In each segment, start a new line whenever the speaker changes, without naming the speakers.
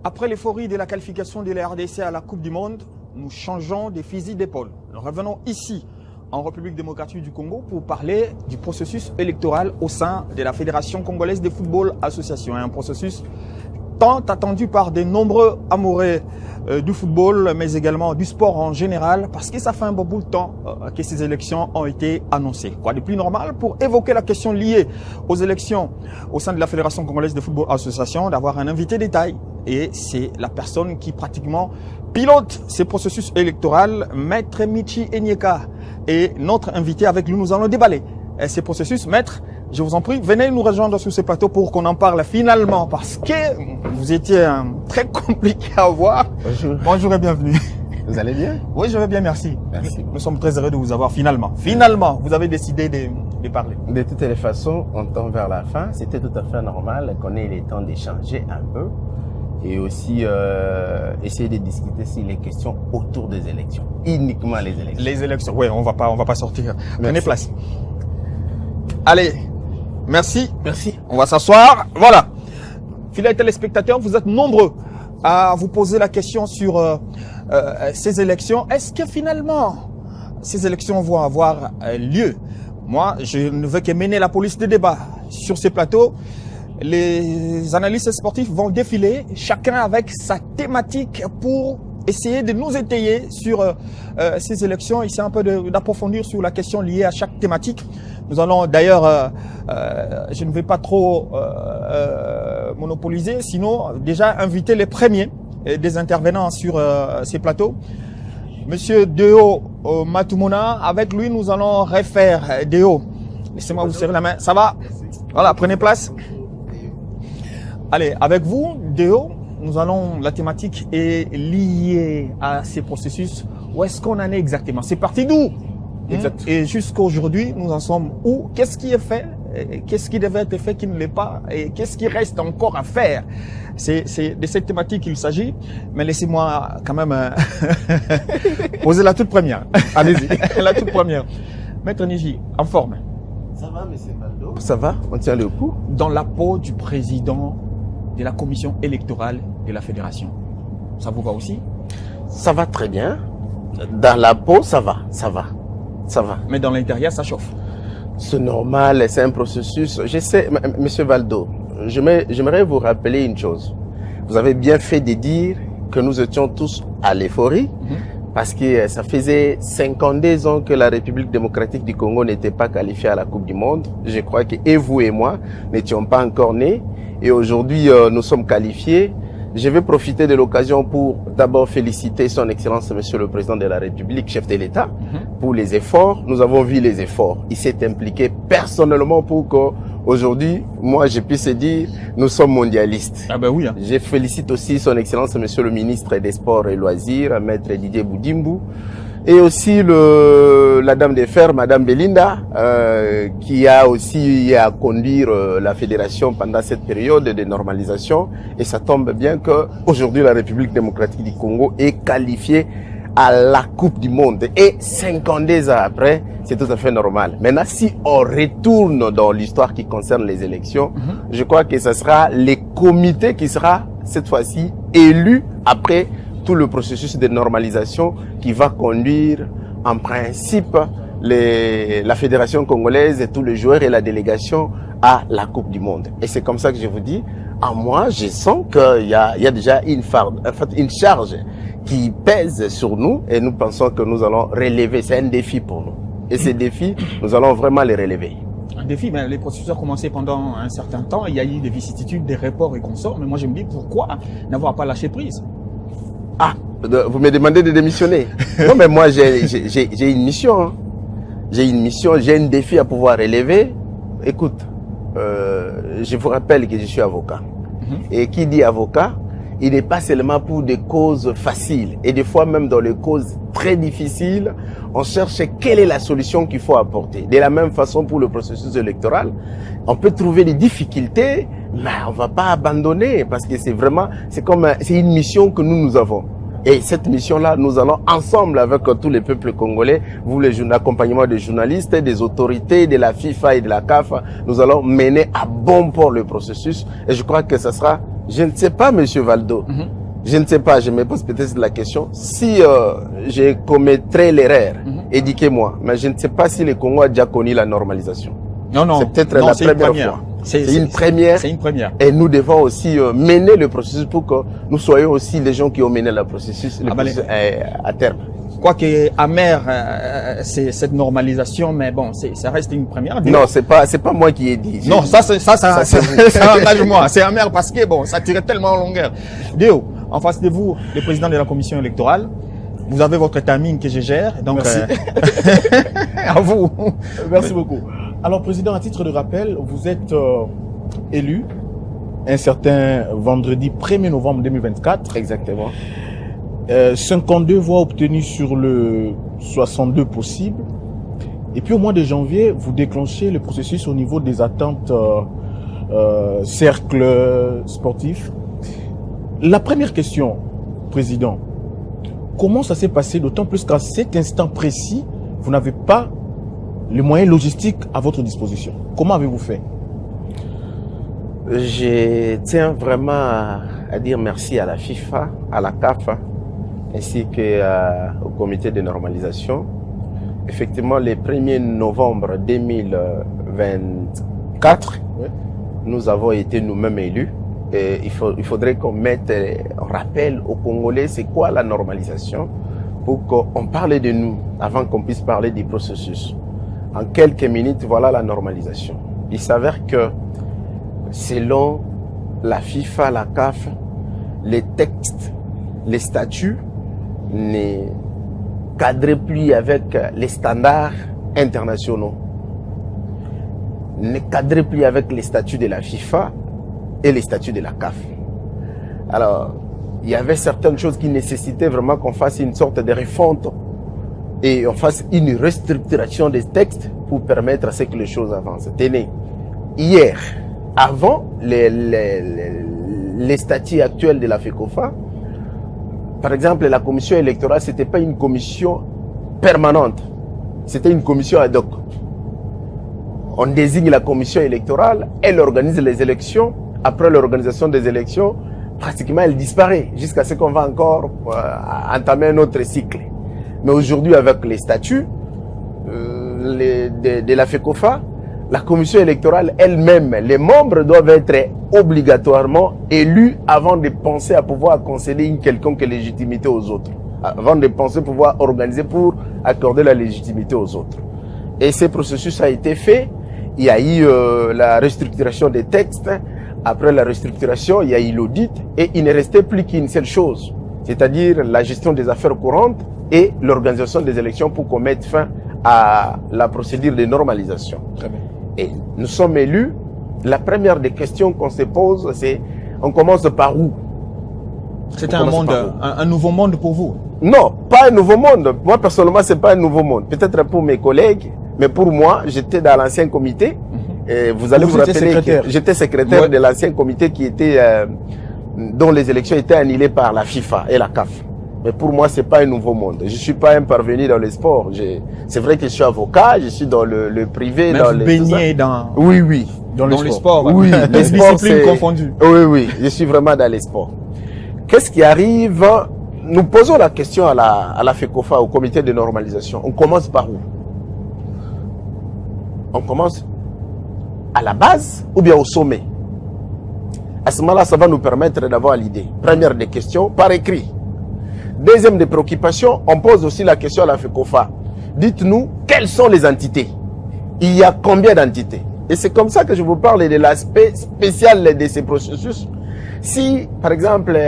Après l'euphorie de la qualification de la RDC à la Coupe du Monde, nous changeons de fusil d'épaule. Nous revenons ici, en République démocratique du Congo, pour parler du processus électoral au sein de la Fédération congolaise de football association. Un processus tant attendu par de nombreux amoureux du football, mais également du sport en général, parce que ça fait un bon bout de temps que ces élections ont été annoncées. Quoi de plus normal pour évoquer la question liée aux élections au sein de la Fédération congolaise de football association, d'avoir un invité de taille. Et c'est la personne qui pratiquement pilote ces processus électoraux, Maître Michi Enyeka. Et notre invité avec lui, nous allons déballer ces processus. Maître, je vous en prie, venez nous rejoindre sur ce plateau pour qu'on en parle finalement, parce que vous étiez très compliqué à voir.
Bonjour.
Bonjour et bienvenue.
Vous allez bien?
Oui, je vais bien, merci.
Merci.
Nous sommes très heureux de vous avoir finalement. Finalement, vous avez décidé de parler.
De toutes les façons, on tend vers la fin. C'était tout à fait normal qu'on ait le temps d'échanger un peu et aussi essayer de discuter sur les questions autour des élections. Uniquement les élections.
Les élections, oui, on va pas sortir. Prenez
Merci.
place. Allez, merci.
Merci.
On va s'asseoir. Voilà. Fidèles téléspectateurs, vous êtes nombreux à vous poser la question sur ces élections. Est-ce que finalement, ces élections vont avoir lieu? Moi, je ne veux que mener la police des débats sur ces plateaux. Les analystes sportifs vont défiler, chacun avec sa thématique pour essayer de nous étayer sur ces élections, essayer un peu d'approfondir sur la question liée à chaque thématique. Nous allons d'ailleurs, je ne vais pas trop monopoliser, sinon déjà inviter les premiers des intervenants sur ces plateaux. Monsieur Deo Matumona, avec lui nous allons refaire. Deo, laissez-moi vous serrer la main, ça va? Voilà, prenez place. Allez, avec vous, Deo, nous allons, la thématique est liée à ces processus. Où est-ce qu'on en est exactement? C'est parti d'où?
Exact.
Et jusqu'à aujourd'hui, nous en sommes où? Qu'est-ce qui est fait? Qu'est-ce qui devait être fait qui ne l'est pas? Et qu'est-ce qui reste encore à faire? C'est de cette thématique qu'il s'agit. Mais laissez-moi quand même poser la toute première. Allez-y. La toute première. Maître Niji, en forme.
Ça va, monsieur Valdo? Ça va? On tient le coup?
Dans la peau du président de la commission électorale de la fédération. Ça vous va aussi?
Ça va très bien. Dans la peau, ça va. Ça va. Ça va.
Mais dans l'intérieur, ça chauffe.
C'est normal, c'est un processus. Je sais, monsieur Valdo, j'aimerais vous rappeler une chose. Vous avez bien fait de dire que nous étions tous à l'euphorie, parce que ça faisait 52 ans que la République démocratique du Congo n'était pas qualifiée à la Coupe du Monde. Je crois que et vous et moi n'étions pas encore nés. Et aujourd'hui, nous sommes qualifiés. Je vais profiter de l'occasion pour d'abord féliciter son Excellence, Monsieur le Président de la République, chef de l'État, pour les efforts. Nous avons vu les efforts. Il s'est impliqué personnellement pour qu'aujourd'hui, moi, je puisse dire, nous sommes mondialistes.
Ah ben oui. Hein.
Je félicite aussi son Excellence, Monsieur le Ministre des Sports et Loisirs, Maître Didier Boudimbu, et aussi la Dame des Fers, Madame Belinda, qui a aussi à conduire la fédération pendant cette période de normalisation. Et ça tombe bien qu'aujourd'hui, la République démocratique du Congo est qualifiée à la Coupe du Monde. Et 52 ans après, c'est tout à fait normal. Maintenant, si on retourne dans l'histoire qui concerne les élections, je crois que ce sera les comités qui sera cette fois-ci élu après tout le processus de normalisation qui va conduire en principe la fédération congolaise et tous les joueurs et la délégation à la Coupe du Monde. Et c'est comme ça que je vous dis, à moi, je sens qu'il y a déjà une charge qui pèse sur nous et nous pensons que nous allons relever. C'est un défi pour nous. Et ces défis, nous allons vraiment les relever.
Un défi, mais les processus ont commencé pendant un certain temps. Il y a eu des vicissitudes, des reports et consorts. Mais moi, je me dis, pourquoi n'avoir pas lâché prise?
Ah, vous me demandez de démissionner. Non, mais moi, j'ai une mission. Hein. J'ai une mission, j'ai un défi à pouvoir relever. Écoute, je vous rappelle que je suis avocat. Et qui dit avocat, il n'est pas seulement pour des causes faciles. Et des fois, même dans les causes très difficiles, on cherche quelle est la solution qu'il faut apporter. De la même façon, pour le processus électoral, on peut trouver des difficultés, mais on va pas abandonner parce que c'est une mission que nous avons. Et cette mission-là, nous allons ensemble avec tous les peuples congolais, vous l'accompagnement des journalistes, des autorités, de la FIFA et de la CAF, nous allons mener à bon port le processus. Et je crois que ça sera, je ne sais pas, Monsieur Valdo, je ne sais pas, je me pose peut-être la question, si je commettrais l'erreur, éduquez-moi, mais je ne sais pas si le Congo a déjà connu la normalisation.
Non, non.
C'est peut-être la première fois. C'est une première.
C'est une première.
Et nous devons aussi mener le processus pour que nous soyons aussi les gens qui ont mené le processus à terme.
Quoique amer, c'est cette normalisation, mais bon, ça reste une première.
Non, c'est pas moi qui ai dit.
Non, ça engage moi. C'est amer parce que bon, ça tirait tellement en longueur. Déo, en face de vous, le président de la commission électorale. Vous avez votre timing que je gère, donc à vous.
Merci beaucoup. Alors, président, à titre de rappel, vous êtes élu un certain vendredi 1er novembre 2024.
Exactement.
52 voix obtenues sur le 62 possible. Et puis au mois de janvier, vous déclenchez le processus au niveau des attentes cercle sportif. La première question, président, comment ça s'est passé, d'autant plus qu'à cet instant précis, vous n'avez pas les moyens logistiques à votre disposition. Comment avez-vous fait?
Je tiens vraiment à dire merci à la FIFA, à la CAF, ainsi qu'au comité de normalisation. Effectivement, le 1er novembre 2024, nous avons été nous-mêmes élus. Et il faudrait qu'on mette un rappel aux Congolais, c'est quoi la normalisation, pour qu'on parle de nous avant qu'on puisse parler du processus. En quelques minutes, voilà la normalisation. Il s'avère que selon la FIFA, la CAF, les textes, les statuts ne cadrent plus avec les standards internationaux, ne cadrent plus avec les statuts de la FIFA et les statuts de la CAF. Alors, il y avait certaines choses qui nécessitaient vraiment qu'on fasse une sorte de refonte et on fasse une restructuration des textes pour permettre à ce que les choses avancent. Tenez, hier, avant les statuts actuels de la FECOFA, par exemple, la commission électorale, c'était pas une commission permanente, c'était une commission ad hoc. On désigne la commission électorale, elle organise les élections. Après l'organisation des élections, pratiquement elle disparaît jusqu'à ce qu'on va encore entamer un autre cycle. Mais aujourd'hui, avec les statuts de la FECOFA, la commission électorale elle-même, les membres doivent être obligatoirement élus avant de penser à pouvoir concéder une quelconque légitimité aux autres. Avant de penser pouvoir organiser pour accorder la légitimité aux autres. Et ce processus a été fait. Il y a eu la restructuration des textes. Après la restructuration, il y a eu l'audit. Et il ne restait plus qu'une seule chose. C'est-à-dire la gestion des affaires courantes et l'organisation des élections pour qu'on mette fin à la procédure de normalisation.
Très bien.
Et nous sommes élus. La première des questions qu'on se pose, c'est on commence par où?
C'était un nouveau monde pour vous?
Non, pas un nouveau monde. Moi, personnellement, c'est pas un nouveau monde. Peut-être pour mes collègues, mais pour moi, j'étais dans l'ancien comité. Et vous allez vous rappeler que j'étais secrétaire de l'ancien comité qui était, dont les élections étaient annulées par la FIFA et la CAF. Mais pour moi, c'est pas un nouveau monde. Je suis pas un parvenu dans le sport. C'est vrai que je suis avocat, je suis dans le privé.
Mais
dans
vous baignez dans...
Oui, oui.
Dans le sport.
Oui,
les disciplines confondues.
Oui, oui. Je suis vraiment dans les sports. Qu'est-ce qui arrive? Nous posons la question à la FECOFA, au comité de normalisation. On commence par où? On commence à la base ou bien au sommet? À ce moment-là, ça va nous permettre d'avoir l'idée. Première des questions, par écrit. Deuxième des préoccupations, on pose aussi la question à la FECOFA. Dites-nous, quelles sont les entités? Il y a combien d'entités? Et c'est comme ça que je vous parle de l'aspect spécial de ces processus. Si, par exemple,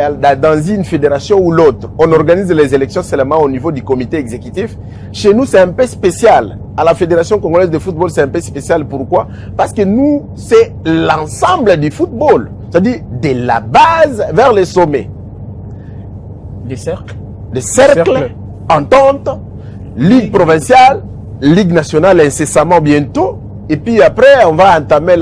dans une fédération ou l'autre, on organise les élections seulement au niveau du comité exécutif, chez nous, c'est un peu spécial. À la Fédération congolaise de football, c'est un peu spécial. Pourquoi? Parce que nous, c'est l'ensemble du football. C'est-à-dire de la base vers le sommet.
Des cercles?
Des cercles, entente, ligue provinciale, ligue nationale incessamment bientôt. Et puis après, on va entamer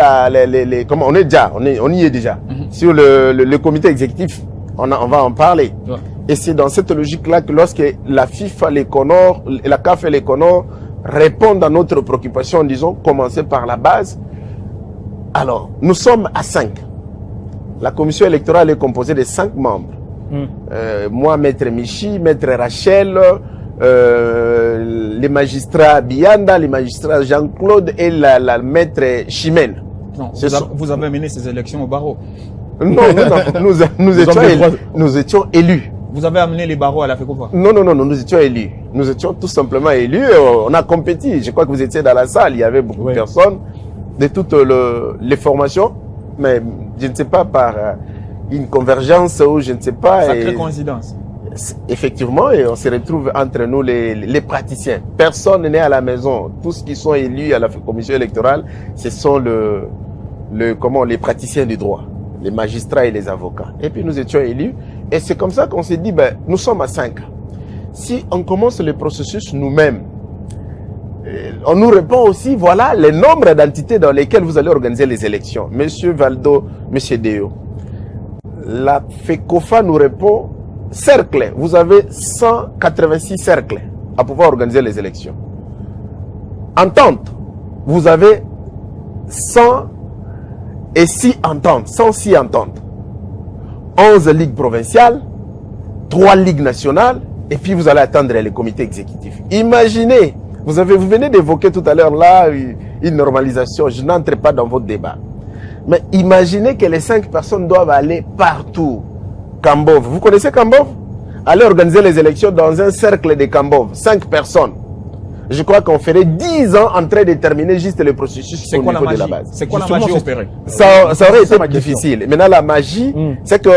comment on y est déjà. Sur le comité exécutif, on va en parler. Ouais. Et c'est dans cette logique-là que lorsque la FIFA, les CONOR, la CAF et les CONOR répondent à notre préoccupation en disant commencer par la base. Alors, nous sommes à 5. La commission électorale est composée de 5 membres. Moi, Maître Michi, Maître Rachel, les magistrats Bianda, les magistrats Jean-Claude et la Maître Chimène.
Non, vous avez mené ces élections au barreau.
Non, nous étions élus.
Vous avez amené les barreaux à la FECOFA?
Non, nous étions élus. Nous étions tout simplement élus. On a compétit. Je crois que vous étiez dans la salle. Il y avait beaucoup de personnes de toutes les formations. Mais je ne sais pas, par une convergence ou je ne sais pas.
Sacrée coïncidence.
Effectivement, et on se retrouve entre nous les praticiens. Personne n'est à la maison. Tous qui sont élus à la commission électorale, ce sont les praticiens du droit, les magistrats et les avocats. Et puis nous étions élus. Et c'est comme ça qu'on s'est dit, nous sommes à 5. Si on commence le processus nous-mêmes, on nous répond aussi, voilà les nombres d'entités dans lesquelles vous allez organiser les élections. Monsieur Valdo, Monsieur Deo. La FECOFA nous répond, cercle, vous avez 186 cercles à pouvoir organiser les élections. Entente, vous avez 106 ententes. 11 ligues provinciales, 3 ligues nationales, et puis vous allez attendre les comités exécutifs. Imaginez, vous venez d'évoquer tout à l'heure là une normalisation, je n'entre pas dans votre débat. Mais imaginez que les 5 personnes doivent aller partout. Kambov, vous connaissez Kambov? Allez organiser les élections dans un cercle de Kambov, 5 personnes. Je crois qu'on ferait 10 ans en train de terminer juste le processus au niveau de la base.
C'est quoi la magie opérée?
Ça aurait été difficile. Maintenant, la magie, c'est que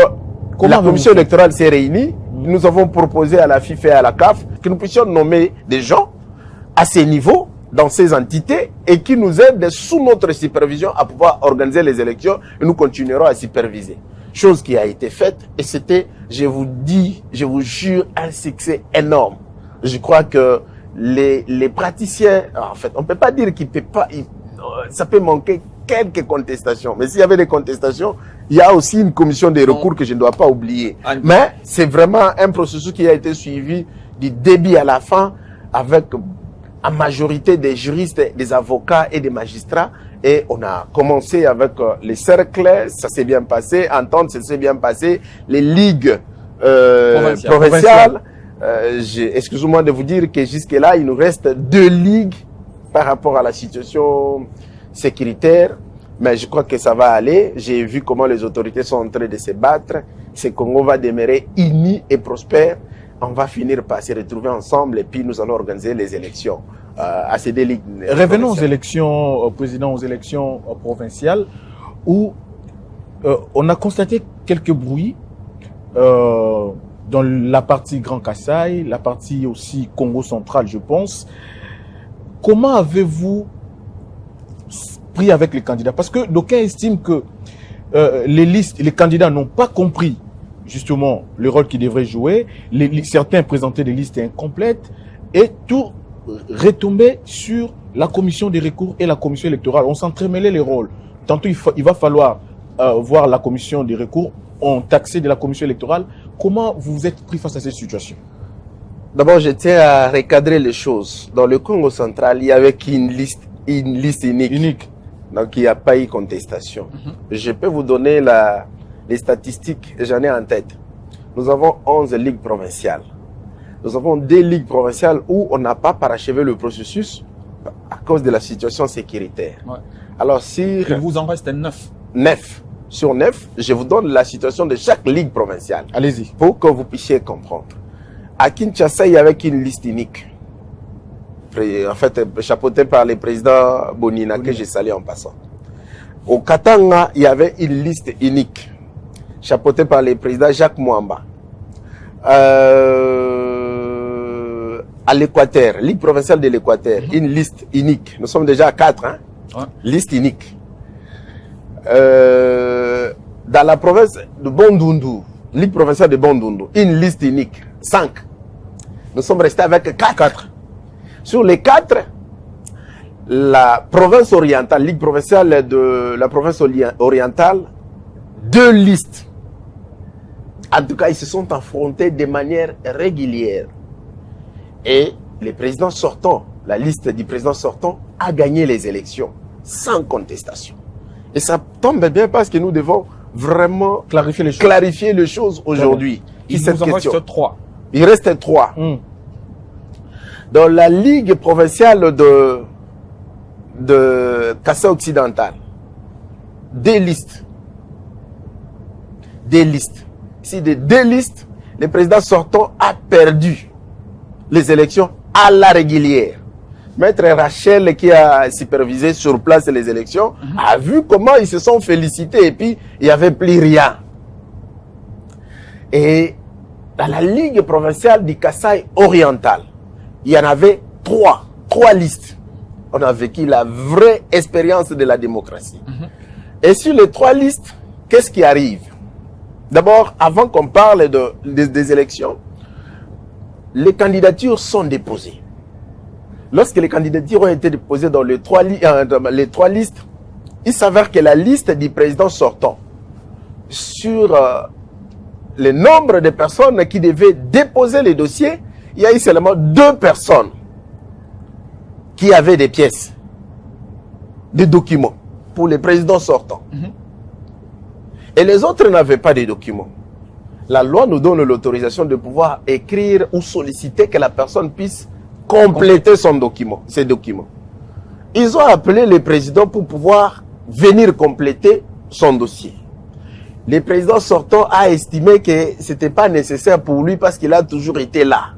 la commission électorale s'est réunie. Nous avons proposé à la FIFA et à la CAF que nous puissions nommer des gens à ces niveaux, dans ces entités, et qui nous aident sous notre supervision à pouvoir organiser les élections, et nous continuerons à superviser. Chose qui a été faite, et c'était, je vous jure, un succès énorme. Je crois que les praticiens, en fait, on ne peut pas dire qu'il peut pas, ça peut manquer quelques contestations. Mais s'il y avait des contestations, il y a aussi une commission des recours que je ne dois pas oublier. Mais c'est vraiment un processus qui a été suivi du début à la fin avec en majorité des juristes, des avocats et des magistrats. Et on a commencé avec les cercles, ça s'est bien passé. Entente, ça s'est bien passé. Les ligues provinciales. Excusez-moi de vous dire que jusque-là, il nous reste 2 ligues par rapport à la situation sécuritaire. Mais je crois que ça va aller. J'ai vu comment les autorités sont en train de se battre. Ce Congo va demeurer uni et prospère. On va finir par se retrouver ensemble et puis nous allons organiser les élections à ces 2 ligues.
Revenons aux élections, président, aux élections provinciales où on a constaté quelques bruits dans la partie Grand Kassai, la partie aussi Congo central, je pense. Comment avez-vous pris avec les candidats? Parce que d'aucuns estiment que les candidats n'ont pas compris justement le rôle qu'ils devraient jouer. Certains présentaient des listes incomplètes et tout retombait sur la commission des recours et la commission électorale. On s'entremêlait les rôles. Tantôt, il va falloir voir la commission des recours, on taxait de la commission électorale. Comment vous vous êtes pris face à cette situation?
D'abord, je tiens à recadrer les choses. Dans le Congo central, il y avait une liste unique. Donc, il n'y a pas eu contestation. Je peux vous donner les statistiques, j'en ai en tête. Nous avons 11 ligues provinciales. Nous avons 2 ligues provinciales où on n'a pas parachevé le processus à cause de la situation sécuritaire. Ouais. Alors, si...
Il vous en reste 9.
9. Sur 9, je vous donne la situation de chaque ligue provinciale.
Allez-y.
Pour que vous puissiez comprendre. À Kinshasa, il y avait une liste unique. En fait, chapeautée par le président Bonina, que j'ai salué en passant. Au Katanga, il y avait une liste unique, chapeautée par le président Jacques Mwamba. À l'Équateur, Ligue provinciale de l'Équateur, une liste unique. Nous sommes déjà à 4, hein? Ouais. Liste unique. Dans la province de Bandundu, Ligue provinciale de Bandundu, une liste unique, 5. Nous sommes restés avec 4. Sur les 4, la province orientale, Ligue provinciale de la province orientale, 2 listes. En tout cas, ils se sont affrontés de manière régulière. Et le président sortant, la liste du président sortant, a gagné les élections, sans contestation. Et ça tombe bien parce que nous devons vraiment clarifier les choses aujourd'hui.
Il nous en reste 3.
Il reste 3. Dans la Ligue provinciale de Kassai occidental, des listes. Si de 2 listes, le président sortant a perdu les élections à la régulière. Maître Rachel, qui a supervisé sur place les élections, a vu comment ils se sont félicités et puis il n'y avait plus rien. Et dans la Ligue provinciale du Kassai oriental, il y en avait 3 listes. On a vécu la vraie expérience de la démocratie. Et sur les 3 listes, qu'est-ce qui arrive? D'abord, avant qu'on parle des élections, les candidatures sont déposées. Lorsque les candidatures ont été déposées dans les 3 listes, il s'avère que la liste du président sortant, sur le nombre de personnes qui devaient déposer les dossiers, il y a eu seulement 2 personnes qui avaient des pièces, des documents pour les présidents sortants. Et les autres n'avaient pas de documents. La loi nous donne l'autorisation de pouvoir écrire ou solliciter que la personne puisse compléter son document, ses documents. Ils ont appelé le président pour pouvoir venir compléter son dossier. Le président sortant a estimé que ce n'était pas nécessaire pour lui parce qu'il a toujours été là.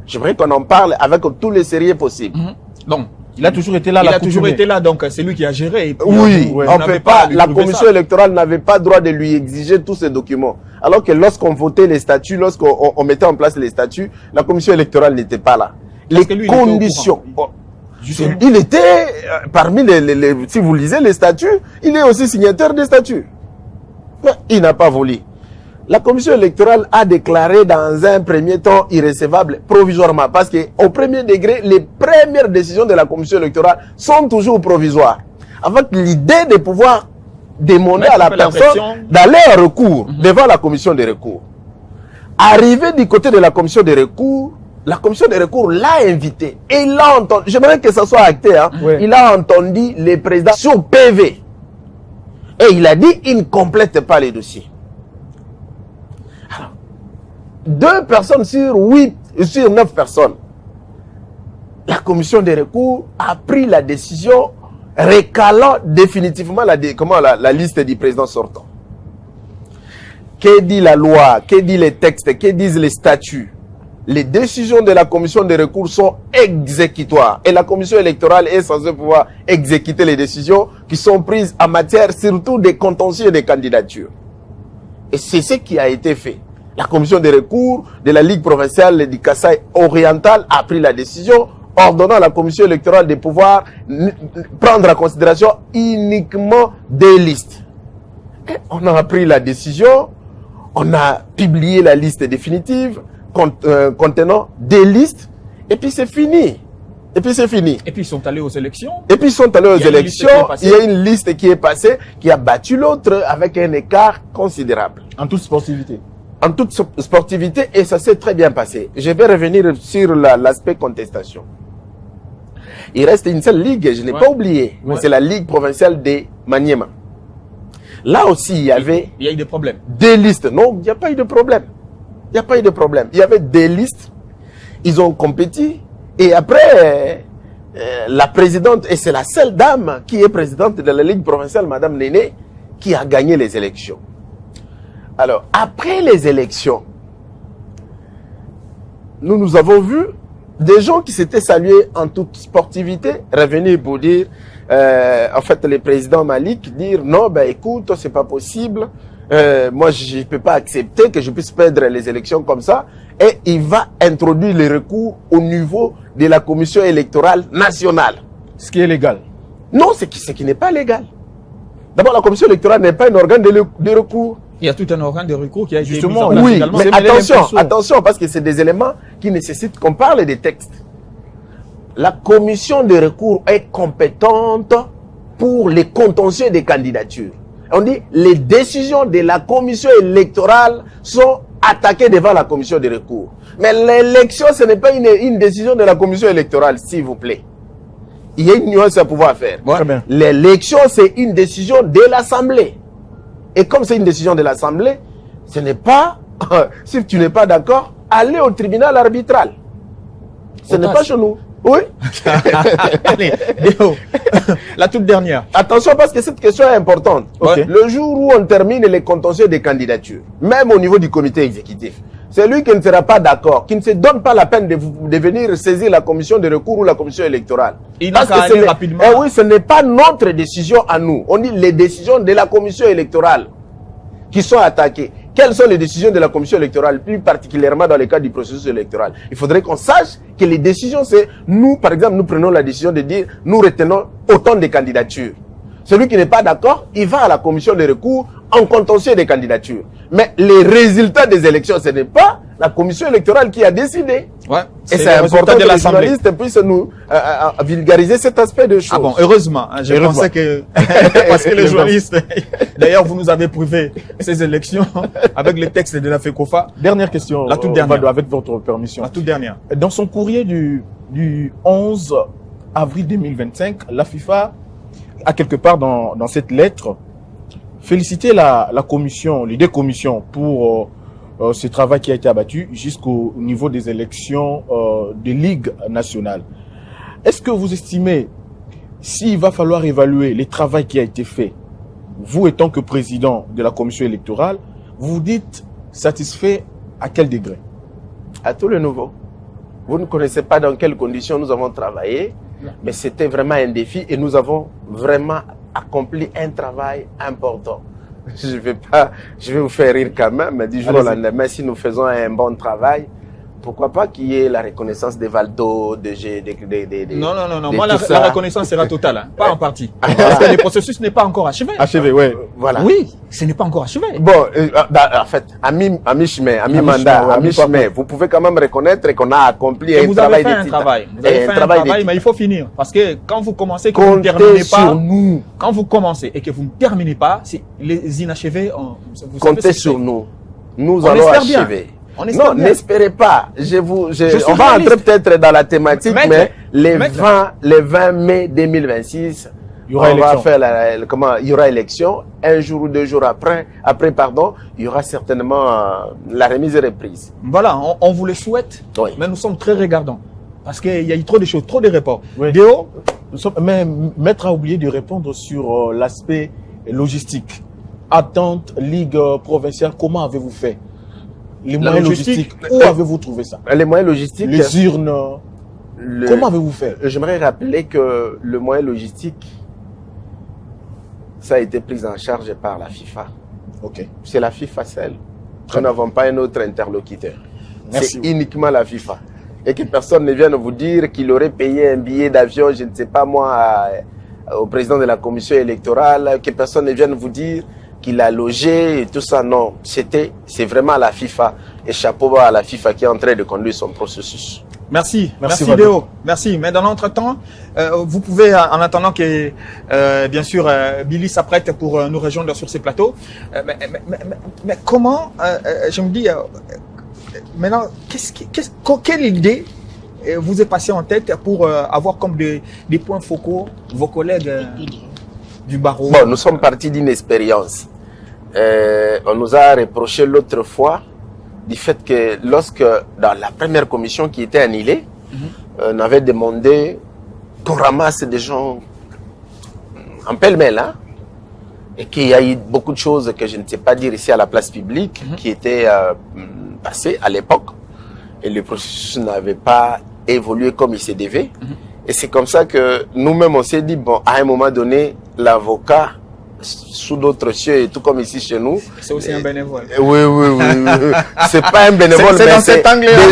J'aimerais qu'on en parle avec tous les sérieux possibles.
Donc,
il a toujours été là.
Il a toujours été là, donc c'est lui qui a géré. Et puis,
oui, on peut pas. La commission électorale n'avait pas droit de lui exiger tous ces documents. Alors que lorsqu'on votait les statuts, lorsqu'on mettait en place les statuts, la commission électorale n'était pas là. Les conditions. Il était parmi si vous lisez les statuts, il est aussi signataire des statuts. Mais il n'a pas voulu. La commission électorale a déclaré dans un premier temps irrécevable provisoirement parce qu'au premier degré, les premières décisions de la commission électorale sont toujours provisoires. Avec l'idée de pouvoir demander à la personne d'aller en recours devant la commission de recours. Arrivé du côté de la commission de recours l'a invité et il l'a entendu. J'aimerais que ça soit acté. Il a entendu les présidents sur PV. Et il a dit il ne complète pas les dossiers. Alors, 2 personnes sur 9 personnes. La commission des recours a pris la décision récalant définitivement la liste du président sortant. Que dit la loi? Que dit les textes? Que disent les statuts? Les décisions de la commission des recours sont exécutoires. Et la commission électorale est censée pouvoir exécuter les décisions qui sont prises en matière surtout des contentieux et des candidatures. Et c'est ce qui a été fait. La commission des recours de la Ligue provinciale du Kassai oriental a pris la décision ordonnant à la commission électorale de pouvoir prendre en considération uniquement des listes. Et on a pris la décision, on a publié la liste définitive contenant des listes, et puis c'est fini. Et puis ils sont allés aux élections. Il y a une liste qui est passée, qui a battu l'autre avec un écart considérable.
En toute sportivité.
Et ça s'est très bien passé. Je vais revenir sur l'aspect contestation. Il reste une seule ligue, je n'ai pas oublié. C'est la Ligue provinciale de Maniema. Là aussi, il y avait...
Il y a eu des problèmes.
Des listes. Non, il n'y a pas eu de problème. Il y avait des listes. Ils ont compétit. Et après, la présidente, et c'est la seule dame qui est présidente de la Ligue provinciale, Madame Néné, qui a gagné les élections. Alors, après les élections, nous avons vu des gens qui s'étaient salués en toute sportivité revenir pour dire, en fait, le président Malik dire non, écoute, c'est pas possible. Moi, je ne peux pas accepter que je puisse perdre les élections comme ça. Et il va introduire les recours au niveau de la commission électorale nationale.
Ce qui est légal.
Non, ce qui n'est pas légal. D'abord, la commission électorale n'est pas un organe de recours.
Il y a tout un organe de recours qui a été
justement,
mis en place
également. Mais attention, parce que c'est des éléments qui nécessitent qu'on parle des textes. La commission de recours est compétente pour les contentieux des candidatures. On dit les décisions de la commission électorale sont attaquées devant la commission de recours. Mais l'élection, ce n'est pas une décision de la commission électorale, s'il vous plaît. Il y a une nuance à pouvoir faire.
Ouais.
L'élection, c'est une décision de l'Assemblée. Et comme c'est une décision de l'Assemblée, ce n'est pas si tu n'es pas d'accord, allez au tribunal arbitral. Ce n'est pas chez nous. Oui.
Allez, Déo, la toute dernière.
Attention parce que cette question est importante.
Okay.
Le jour où on termine les contentieux des candidatures, même au niveau du comité exécutif, celui qui ne sera pas d'accord, qui ne se donne pas la peine de venir saisir la commission de recours ou la commission électorale.
Il n'a
Parce
qu'à
que
aller rapidement.
Eh oui, ce n'est pas notre décision à nous. On dit les décisions de la commission électorale qui sont attaquées. Quelles sont les décisions de la commission électorale, plus particulièrement dans le cadre du processus électoral? Il faudrait qu'on sache que les décisions, c'est nous, par exemple, nous prenons la décision de dire, nous retenons autant de candidatures. Celui qui n'est pas d'accord, il va à la commission de recours en contentieux des candidatures. Mais les résultats des élections, ce n'est pas la commission électorale qui a décidé.
Ouais,
Et c'est important que les journalistes puissent nous vulgariser cet aspect de choses.
Ah bon, heureusement. Je pensais que... Parce que les journalistes... D'ailleurs, vous nous avez prouvé ces élections avec les textes de la FECOFA.
Dernière question,
La toute dernière.
avec votre permission.
La toute dernière.
Dans son courrier du 11 avril 2025, la FIFA a quelque part dans cette lettre félicité la commission, les deux commissions pour ce travail qui a été abattu jusqu'au niveau des élections de Ligue nationale. Est-ce que vous estimez, s'il va falloir évaluer le travail qui a été fait, vous étant que président de la commission électorale, vous vous dites satisfait à quel degré?
À tout le niveau. Vous ne connaissez pas dans quelles conditions nous avons travaillé, mais c'était vraiment un défi et nous avons vraiment accompli un travail important. Je vais vous faire rire quand même, mais du jour au lendemain, si nous faisons un bon travail, pourquoi pas qu'il y ait la reconnaissance des Valdo,
Non. Moi, la reconnaissance sera totale, hein, pas en partie. Parce que le processus n'est pas encore achevé.
Achevé, oui.
Voilà.
Oui, ce n'est pas encore achevé.
Bon, en fait, à mi-chemin, vous pouvez quand même reconnaître qu'on a accompli un travail de titan.
Vous avez fait un travail, mais il faut finir. Parce que quand vous commencez, que vous ne
Comptez
terminez
sur
pas,
nous.
quand vous commencez et que vous ne terminez pas, les inachevés, vous
Comptez
savez,
sur nous. Nous
On
allons
espère bien.
achever.
On espère
Non,
bien.
n'espérez pas.
suis
On va
réaliste.
entrer peut-être dans la thématique,
Maître,
mais
maître.
le 20 mai 2026,
Il y aura
on va
élection.
faire il y aura élection. Un jour ou 2 jours après, il y aura certainement la remise et reprise.
Voilà, on vous le souhaite,
Oui.
mais nous sommes très regardants. Parce qu'il y a eu trop de choses, trop de reports.
Oui.
Déo,
Mais Maître a oublié de répondre sur l'aspect logistique. Attente, Ligue provinciale, comment avez-vous fait? Les
La
moyens
logistique,
logistiques, où avez-vous trouvé ça?
Les moyens logistiques.
Les urnes, comment avez-vous fait?
J'aimerais rappeler que le moyen logistique, ça a été pris en charge par la FIFA.
Ok.
C'est la FIFA seule. Nous n'avons pas un autre interlocuteur.
Merci.
C'est uniquement la FIFA. Et que personne ne vienne vous dire qu'il aurait payé un billet d'avion, je ne sais pas moi, au président de la commission électorale, que personne ne vienne vous dire qu'il a logé et tout ça. Non, c'est vraiment la FIFA. Et chapeau bas à la FIFA qui est en train de conduire son processus.
merci
Valdo.
Déo, merci. Mais dans l'entretemps, vous pouvez, en attendant que, bien sûr, Billy s'apprête pour nous rejoindre sur ces plateaux, mais comment, je me dis, maintenant, quelle idée vous est passée en tête pour avoir comme des points focaux vos collègues du barreau?
Bon, nous sommes partis d'une expérience. On nous a reproché l'autre fois du fait que lorsque, dans la première commission qui était annulée, on avait demandé qu'on ramasse des gens en pêle-mêle, hein, et qu'il y a eu beaucoup de choses que je ne sais pas dire ici à la place publique qui étaient passées à l'époque, et le processus n'avait pas évolué comme il se devait. Et c'est comme ça que nous-mêmes on s'est dit, bon, à un moment donné, l'avocat, sous d'autres cieux, et tout comme ici chez nous.
C'est aussi un bénévole.
Oui. C'est pas un bénévole,
C'est
mais
dans
c'est
cet angle-là.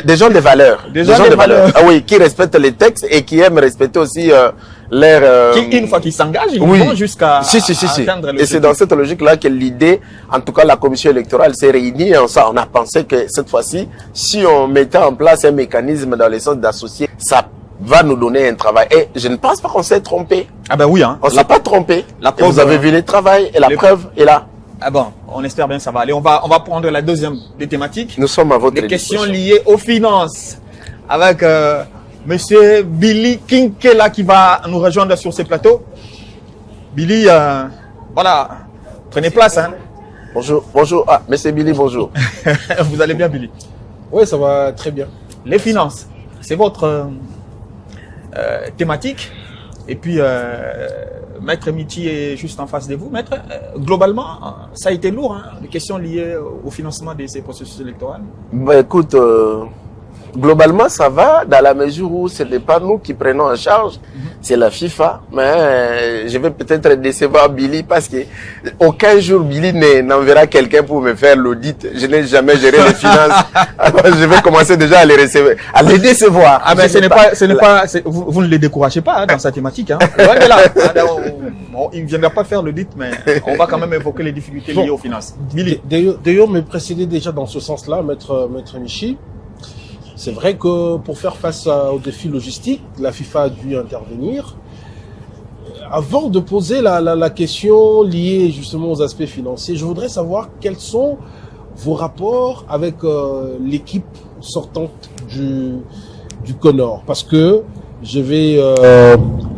des gens de valeur.
Des gens de valeur.
Ah oui, qui respectent les textes et qui aiment respecter aussi leur...
Qui, une fois qu'ils s'engagent, ils
oui.
vont jusqu'à
Si.
atteindre le
Et c'est dans cette logique-là que l'idée, en tout cas la commission électorale s'est réunie et on a pensé que cette fois-ci, si on mettait en place un mécanisme dans le sens d'associer, ça va nous donner un travail. Et je ne pense pas qu'on s'est trompé.
Ah ben oui, hein.
On ne s'est pas trompé.
la
Et
preuve,
vous avez vu les travails et la preuve est là.
Ah bon, on espère bien que ça va aller. On va prendre la deuxième des thématiques.
Nous sommes à votre
Des questions
disposition.
liées aux finances. Avec monsieur Billy Kinkela qui va nous rejoindre sur ce plateau. Billy, voilà, prenez place. Hein.
Bonjour, bonjour. Ah, monsieur Billy, bonjour.
Vous allez bien, Billy?
Oui, ça va très bien.
Les finances, c'est votre thématique. Et puis, Maître Miti est juste en face de vous. Maître, globalement, ça a été lourd, hein, les questions liées au financement de ces processus électoraux.
Ben, écoute, globalement, ça va dans la mesure où ce n'est pas nous qui prenons en charge, c'est la FIFA. Mais je vais peut-être décevoir Billy parce que aucun jour Billy n'enverra quelqu'un pour me faire l'audit. Je n'ai jamais géré les finances. Alors je vais commencer déjà à les recevoir, à les décevoir.
Ah mais vous ne les découragez pas hein, dans sa thématique. Hein. Loin de là. Il ne viendra pas faire l'audit, mais on va quand même évoquer les difficultés liées aux finances. Billy.
D'ailleurs, me précéder déjà dans ce sens-là, Maître Michi. C'est vrai que pour faire face aux défis logistiques, la FIFA a dû intervenir. Avant de poser la question liée justement aux aspects financiers, je voudrais savoir quels sont vos rapports avec l'équipe sortante du CONOR. Parce que je vais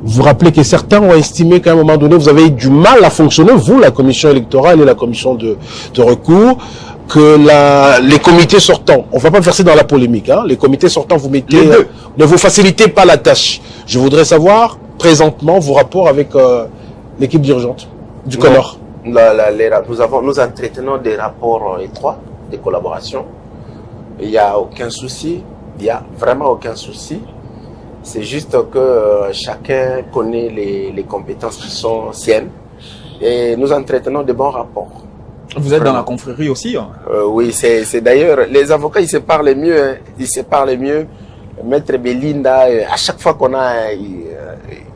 vous rappeler que certains ont estimé qu'à un moment donné, vous avez eu du mal à fonctionner, vous, la commission électorale et la commission de recours, que les comités sortants, on va pas verser dans la polémique, hein, les comités sortants, vous mettez, ne vous facilitez pas la tâche. Je voudrais savoir, présentement, vos rapports avec l'équipe dirigeante du CONOR.
Nous entretenons des rapports étroits, des collaborations. Il n'y a aucun souci, il n'y a vraiment aucun souci. C'est juste que chacun connaît les compétences qui sont siennes et nous entretenons de bons rapports.
Vous êtes dans la confrérie aussi hein?
Oui, c'est d'ailleurs, les avocats, ils se parlent mieux. Hein. Ils se parlent mieux. Maître Belinda, à chaque fois qu'on a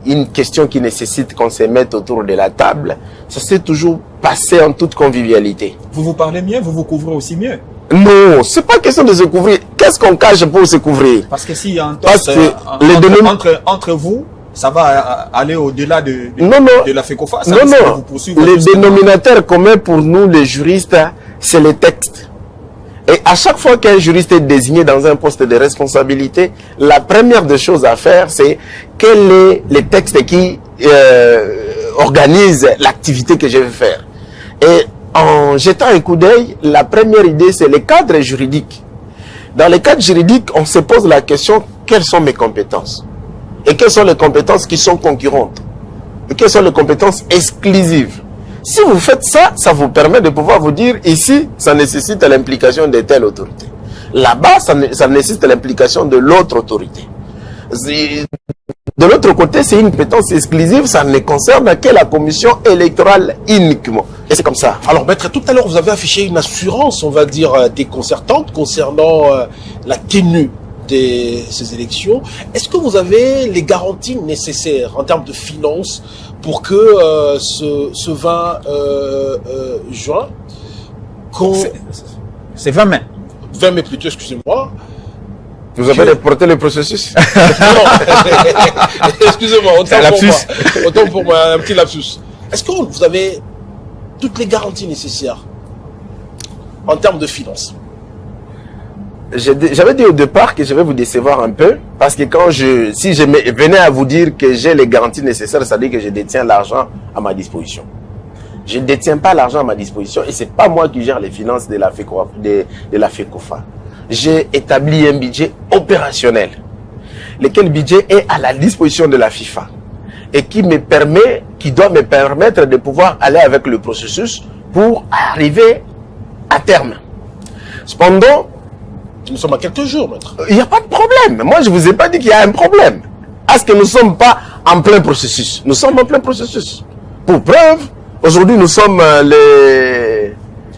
une question qui nécessite qu'on se mette autour de la table, ça s'est toujours passé en toute convivialité.
Vous vous parlez mieux, vous vous couvrez aussi mieux?
Non, c'est pas question de se couvrir. Qu'est-ce qu'on cache pour se couvrir?
Parce que s'il y a un
Parce que
entre vous, ça va aller au-delà de la FECOFA.
Non. Les dénominateurs communs pour nous, les juristes, c'est les textes. Et à chaque fois qu'un juriste est désigné dans un poste de responsabilité, la première des choses à faire, c'est quels sont les textes qui organisent l'activité que je vais faire. Et en jetant un coup d'œil, la première idée, c'est le cadre juridique. Dans le cadre juridique, on se pose la question, quelles sont mes compétences? Et quelles sont les compétences qui sont concurrentes? Et quelles sont les compétences exclusives? Si vous faites ça, ça vous permet de pouvoir vous dire, ici, ça nécessite l'implication de telle autorité. Là-bas, ça nécessite l'implication de l'autre autorité. De l'autre côté, c'est une compétence exclusive, ça ne concerne que la commission électorale uniquement. Et c'est comme ça.
Alors, maître, tout à l'heure, vous avez affiché une assurance, on va dire, déconcertante concernant la tenue de ces élections. Est-ce que vous avez les garanties nécessaires en termes de finances pour que ce 20 juin...
C'est 20 mai.
20 mai plutôt, excusez-moi.
Vous avez reporté le processus?
Non, excusez-moi, autant pour moi, un petit lapsus. Est-ce que vous avez toutes les garanties nécessaires en termes de finances?
J'avais dit au départ que je vais vous décevoir un peu, parce que si je venais à vous dire que j'ai les garanties nécessaires, ça veut dire que je détiens l'argent à ma disposition. Je ne détiens pas l'argent à ma disposition et c'est pas moi qui gère les finances de la FECOFA. J'ai établi un budget opérationnel, lequel budget est à la disposition de la FIFA et qui doit me permettre de pouvoir aller avec le processus pour arriver à terme. Cependant,
nous sommes à quelques jours, maître.
Il n'y a pas de problème. Moi, je ne vous ai pas dit qu'il y a un problème. Est-ce que nous ne sommes pas en plein processus? Nous sommes en plein processus. Pour preuve, aujourd'hui, nous sommes les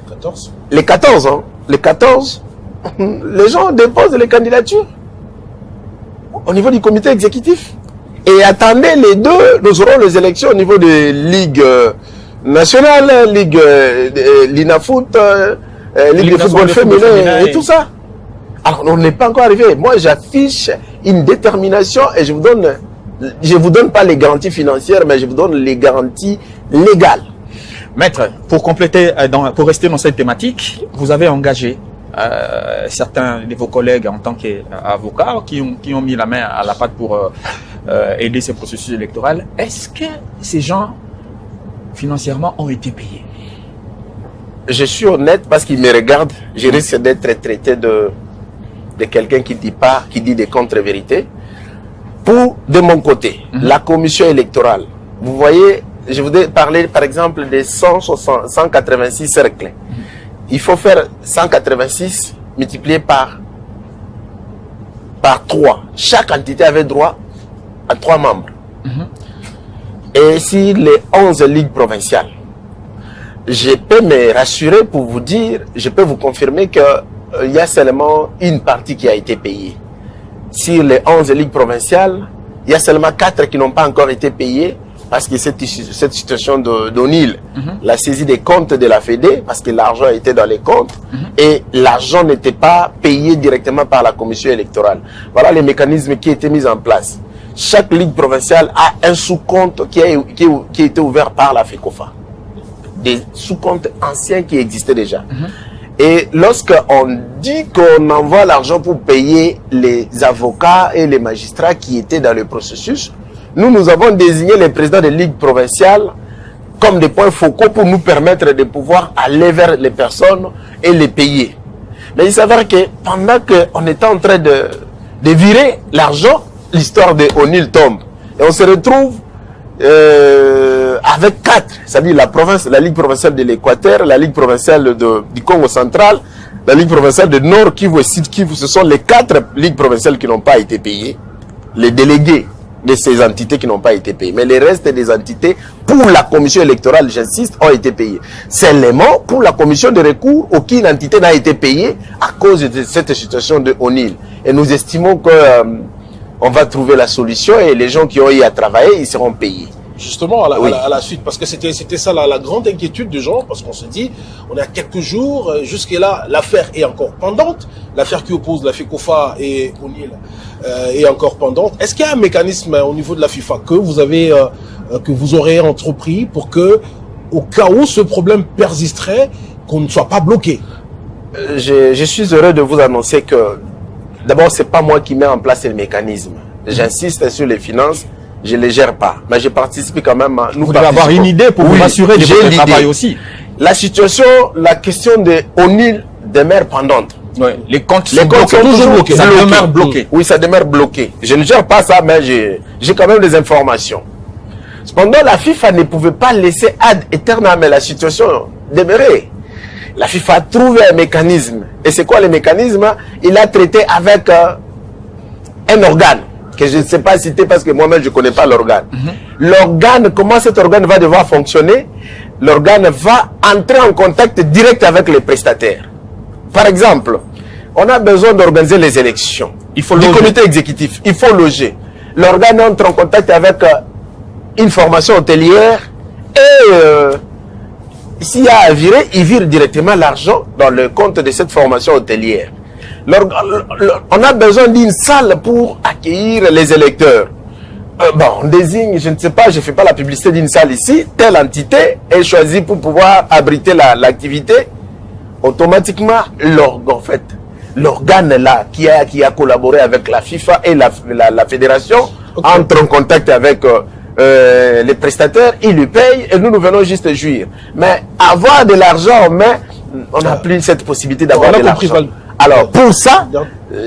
14.
Les 14, hein. Les 14, les gens déposent les candidatures au niveau du comité exécutif. Et attendez les deux, nous aurons les élections au niveau de Ligue nationale, Ligue l'INAFOOT, Ligue de football féminin et tout ça. Alors, on n'est pas encore arrivé. Moi, j'affiche une détermination et je vous donne pas les garanties financières, mais je vous donne les garanties légales.
Maître, pour compléter, pour rester dans cette thématique, vous avez engagé certains de vos collègues en tant qu'avocats qui ont mis la main à la pâte pour aider ce processus électoral. Est-ce que ces gens, financièrement, ont été payés?
je suis honnête parce qu'il me regarde, je risque d'être traité de quelqu'un qui dit des contre-vérités. De mon côté, la commission électorale, vous voyez, je voudrais parler par exemple des 186 cercles. Il faut faire 186 multiplié par 3. Chaque entité avait droit à 3 membres. Et si les 11 ligues provinciales, je peux me rassurer pour vous dire, je peux vous confirmer qu'il y a seulement une partie qui a été payée. Sur les 11 ligues provinciales, il y a seulement 4 qui n'ont pas encore été payées parce que cette situation d'Onil, la saisie des comptes de la Fédé, parce que l'argent était dans les comptes et l'argent n'était pas payé directement par la commission électorale. Voilà les mécanismes qui étaient mis en place. Chaque ligue provinciale a un sous-compte qui a été ouvert par la FECOFA. Des sous-comptes anciens qui existaient déjà. Et lorsqu'on dit qu'on envoie l'argent pour payer les avocats et les magistrats qui étaient dans le processus, nous avons désigné les présidents des ligues provinciales comme des points focaux pour nous permettre de pouvoir aller vers les personnes et les payer. Mais il s'avère que pendant qu'on était en train de virer l'argent, l'histoire de Onil tombe. Et on se retrouve avec 4, c'est-à-dire la Ligue provinciale de l'Équateur, la Ligue provinciale du Congo central, la Ligue provinciale de Nord Kivu et Sud Kivu. Ce sont les 4 ligues provinciales qui n'ont pas été payées. Les délégués de ces entités qui n'ont pas été payés. Mais les restes des entités, pour la commission électorale, j'insiste, ont été payés. Seulement, pour la commission de recours, aucune entité n'a été payée à cause de cette situation de Onil. Et nous estimons que on va trouver la solution et les gens qui ont eu à travailler, ils seront payés.
Justement, à la suite, parce que c'était ça la grande inquiétude des gens, parce qu'on se dit, on est à quelques jours, jusque-là, l'affaire est encore pendante, l'affaire qui oppose la FECOFA et Onil est encore pendante. Est-ce qu'il y a un mécanisme au niveau de la FIFA que vous aurez entrepris pour que, au cas où ce problème persisterait, qu'on ne soit pas bloqué?
Je suis heureux de vous annoncer que, d'abord, c'est pas moi qui mets en place le mécanisme. J'insiste sur les finances. Je ne les gère pas, mais je participe quand même.
Vous devez avoir une idée pour vous rassurer de votre travail aussi.
La situation, la question de Onil demeure pendante.
Ouais. Les comptes sont toujours bloqués. Ça demeure bloqué.
Oui, ça demeure bloqué. Je ne gère pas ça, mais j'ai quand même des informations. Cependant, la FIFA ne pouvait pas laisser ad aeternam la situation demeurer. La FIFA a trouvé un mécanisme. Et c'est quoi le mécanisme? Il a traité avec un organe que je ne sais pas citer parce que moi-même je ne connais pas l'organe. L'organe, comment cet organe va devoir fonctionner? L'organe va entrer en contact direct avec les prestataires. Par exemple, on a besoin d'organiser les élections.
Il faut
du comité exécutif. Il faut loger. L'organe entre en contact avec une formation hôtelière et s'il y a à virer, il vire directement l'argent dans le compte de cette formation hôtelière. On a besoin d'une salle pour accueillir les électeurs. On désigne, je ne sais pas, je ne fais pas la publicité d'une salle ici, telle entité est choisie pour pouvoir abriter l'activité. Automatiquement, l'organe là qui a collaboré avec la FIFA et la fédération entre en contact avec les prestataires, ils lui payent et nous venons juste jouir. Mais avoir de l'argent en main, on n'a plus cette possibilité d'avoir de l'argent. Alors, pour ça,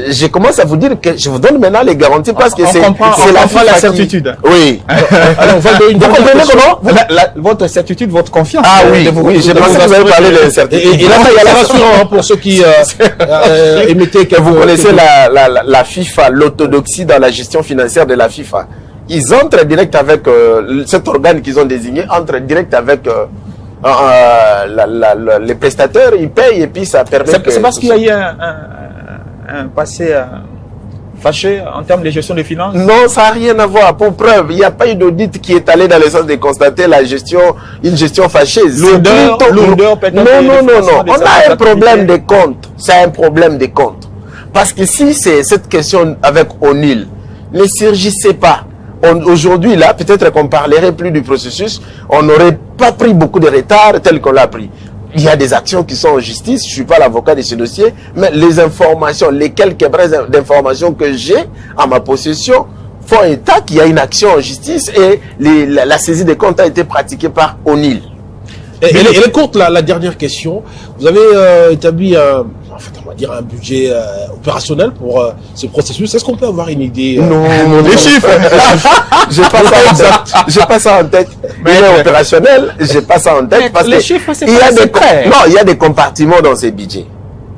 je commence à vous dire que je vous donne maintenant les garanties parce que c'est
la certitude.
Oui.
Alors,
vous comprenez comment
votre certitude, votre confiance.
Ah oui, j'ai pensé que vous avez parlé de certitude.
Et là, il y a la rassurant pour ceux qui émettaient que
vous connaissez la FIFA, l'orthodoxie dans la gestion financière de la FIFA. Ils entrent direct avec cet organe qu'ils ont désigné, entrent direct avec les prestataires, ils payent et puis ça permet.
C'est parce qu'il y a eu un passé fâché en termes de gestion des finances?
Non, ça n'a rien à voir. Pour preuve, il n'y a pas eu d'audit qui est allé dans le sens de constater une gestion fâcheuse.
Lourdeur peut-être.
Non. On a un problème de compte. C'est un problème de compte. Parce que si c'est cette question avec Onil, ne surgissait pas. Aujourd'hui, là, peut-être qu'on parlerait plus du processus, on n'aurait pas pris beaucoup de retard tel qu'on l'a pris. Il y a des actions qui sont en justice, je ne suis pas l'avocat de ce dossier, mais les informations, les quelques brèves d'informations que j'ai à ma possession font état qu'il y a une action en justice et la saisie des comptes a été pratiquée par Onil.
Elle est courte, la dernière question. Vous avez établi on va dire un budget opérationnel pour ce processus. Est-ce qu'on peut avoir une idée
Non,
les chiffres.
J'ai pas ça en tête. Il est opérationnel, j'ai pas ça en tête parce
les
que
chiffres, c'est
il y a
pas
des
secret.
non, il y a des compartiments dans ces budgets.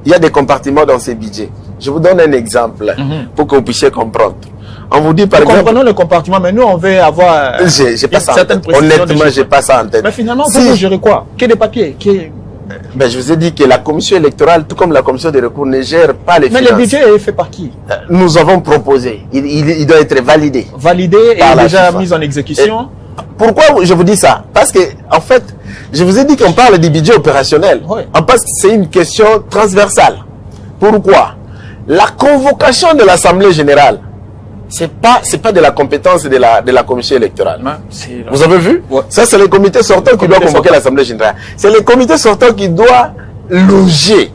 Il y a des compartiments dans ces budgets. Je vous donne un exemple pour que vous puissiez comprendre. On vous dit par
Nous
exemple,
comprenons le compartiment, mais nous, on veut avoir
j'ai pas ça en
certaines
tête.
précisions.
Honnêtement,
des
j'ai
chiffres.
pas ça en tête.
Mais finalement,
Si-
vous gérez quoi? Quel des papiers?
Ben, je vous ai dit que la commission électorale, tout comme la commission des recours, ne gère pas les
Mais
finances.
le budget est fait par qui?
Nous avons proposé. Il doit être validé.
Validé
Par
et
la
déjà
FIFA.
mis en exécution.
Pourquoi je vous dis ça? Parce que, en fait, je vous ai dit qu'on parle du budget opérationnel.
Oui.
On pense que c'est une question transversale. Pourquoi? La convocation de l'Assemblée générale, c'est pas de la compétence de la commission électorale. Vous avez vu?
Ouais.
Ça, c'est le comité sortant qui doit
comité
convoquer
sortant.
l'Assemblée générale. C'est le comité sortant qui doit loger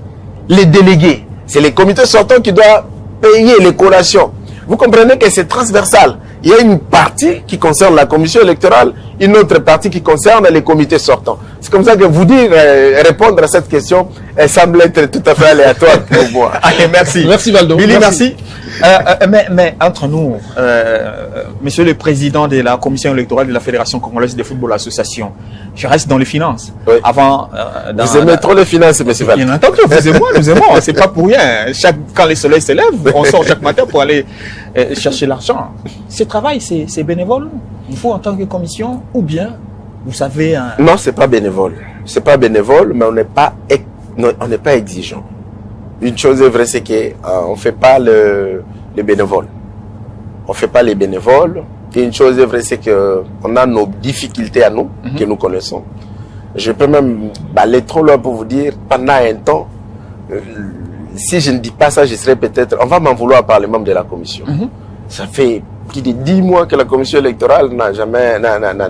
les délégués. C'est le comité sortant qui doit payer les collations. Vous comprenez que c'est transversal. Il y a une partie qui concerne la commission électorale, une autre partie qui concerne les comités sortants. C'est comme ça que vous dire, répondre à cette question, elle semble être tout à fait aléatoire pour moi.
Allez, merci.
Merci, Valdo.
Billy,
Merci.
merci. Mais entre nous, monsieur le président de la commission électorale de la Fédération congolaise de football association, je reste dans les finances.
Oui.
Avant,
Vous aimez trop les finances, monsieur Val.
Bien entendu, vous et moi, nous aimons. C'est pas pour rien. Quand le soleil se lève, on sort chaque matin pour aller chercher l'argent. Ce travail, c'est bénévole. Il faut en tant que commission, ou bien, vous savez,
Non, c'est pas bénévole. C'est pas bénévole, mais on n'est pas exigeant. Une chose est vraie, c'est que on fait pas les bénévoles. On fait pas les bénévoles. Et une chose est vraie, c'est que on a nos difficultés à nous, que nous connaissons. Je peux même aller trop loin pour vous dire, pendant un temps, si je ne dis pas ça, je serais peut-être, on va m'en vouloir par les membres de la commission. Ça fait plus de 10 mois que la commission électorale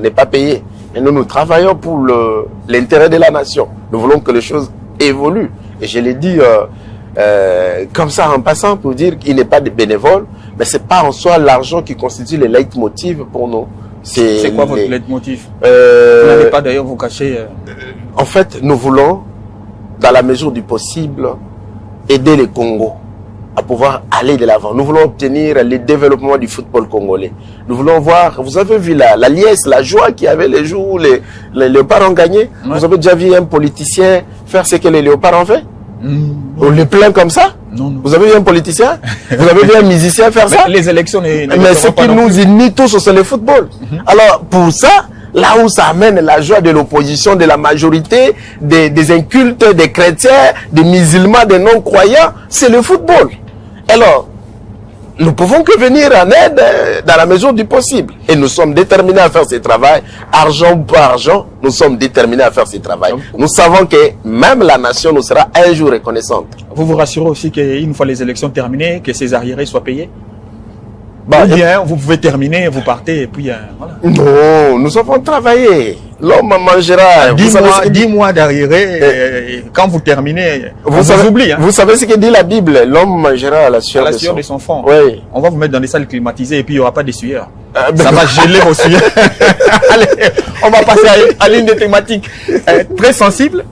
n'est pas payée. Et nous travaillons pour l'intérêt de la nation. Nous voulons que les choses évoluent. Et je l'ai dit comme ça en passant pour dire qu'il n'est pas de bénévole, mais c'est pas en soi l'argent qui constitue le leitmotiv pour nous.
c'est quoi votre leitmotiv? Vous
euh,
n'allez pas d'ailleurs vous cacher.
En fait, nous voulons, dans la mesure du possible, aider le Congo à pouvoir aller de l'avant. Nous voulons obtenir le développement du football congolais. Nous voulons voir, vous avez vu la liesse, la joie qu'il y avait les jours où les léopards ont gagné.
Ouais.
Vous avez déjà vu un politicien faire ce que les léopards ont fait? On les plaint comme ça?
Non.
Vous avez vu un politicien? Vous avez vu un musicien faire ça?
Mais les élections
Mais ce qui nous unit tous, c'est le football. Alors, pour ça, là où ça amène la joie de l'opposition, de la majorité, des incultes, des chrétiens, des musulmans, des non-croyants, c'est le football. Alors, nous pouvons que venir en aide dans la mesure du possible. Et nous sommes déterminés à faire ce travail. Argent ou pas argent, nous sommes déterminés à faire ce travail. Nous savons que même la nation nous sera un jour reconnaissante.
Vous vous rassurez aussi qu'une fois les élections terminées, que ces arriérés soient payés?
Bah,
Ou bien vous pouvez terminer, vous partez et puis voilà.
non, nous avons travaillé. L'homme mangera.
10 mois d'arriérés, quand vous terminez, on vous oublie. Hein.
Vous savez ce que dit la Bible? L'homme mangera à la sueur,
À la sueur de son fond.
Oui.
On va vous mettre dans des salles climatisées et puis il n'y aura pas de sueur.
Ben,
Ça va geler vos sueurs. Allez, on va passer à l'une des thématiques très sensibles,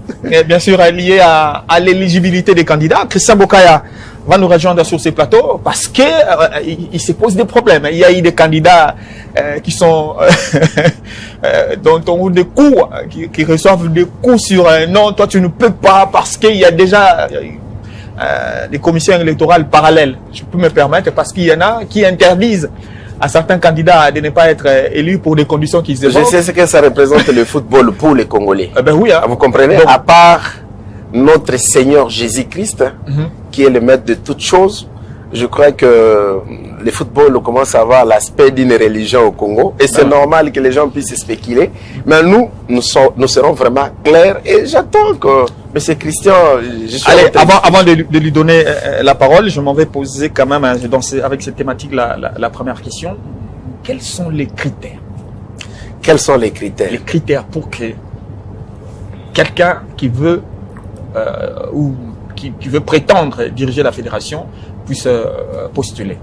bien sûr liée à l'éligibilité des candidats. Christian Bokaya va nous rejoindre sur ces plateaux parce que il se pose des problèmes. Il y a eu des candidats qui sont dont on des coups, qui reçoivent des coups sur non, toi tu ne peux pas parce qu'il y a déjà des commissions électorales parallèles. Je peux me permettre parce qu'il y en a qui interdisent à certains candidats de ne pas être élus pour des conditions qu'ils évoquent.
Je sais ce que ça représente le football pour les Congolais.
Ben oui, hein.
Vous comprenez?
Donc,
à part notre Seigneur Jésus-Christ, qui est le maître de toutes choses, je crois que le football commence à avoir l'aspect d'une religion au Congo. Et c'est normal que les gens puissent spéculer. Mais nous serons vraiment clairs. Et j'attends que M. Christian...
Allez, avant de lui donner la parole, je m'en vais poser quand même, avec cette thématique, la première question. Quels sont les critères?
Quels sont les critères?
Les critères pour que quelqu'un qui veut ou qui veut prétendre diriger la fédération puisse postuler.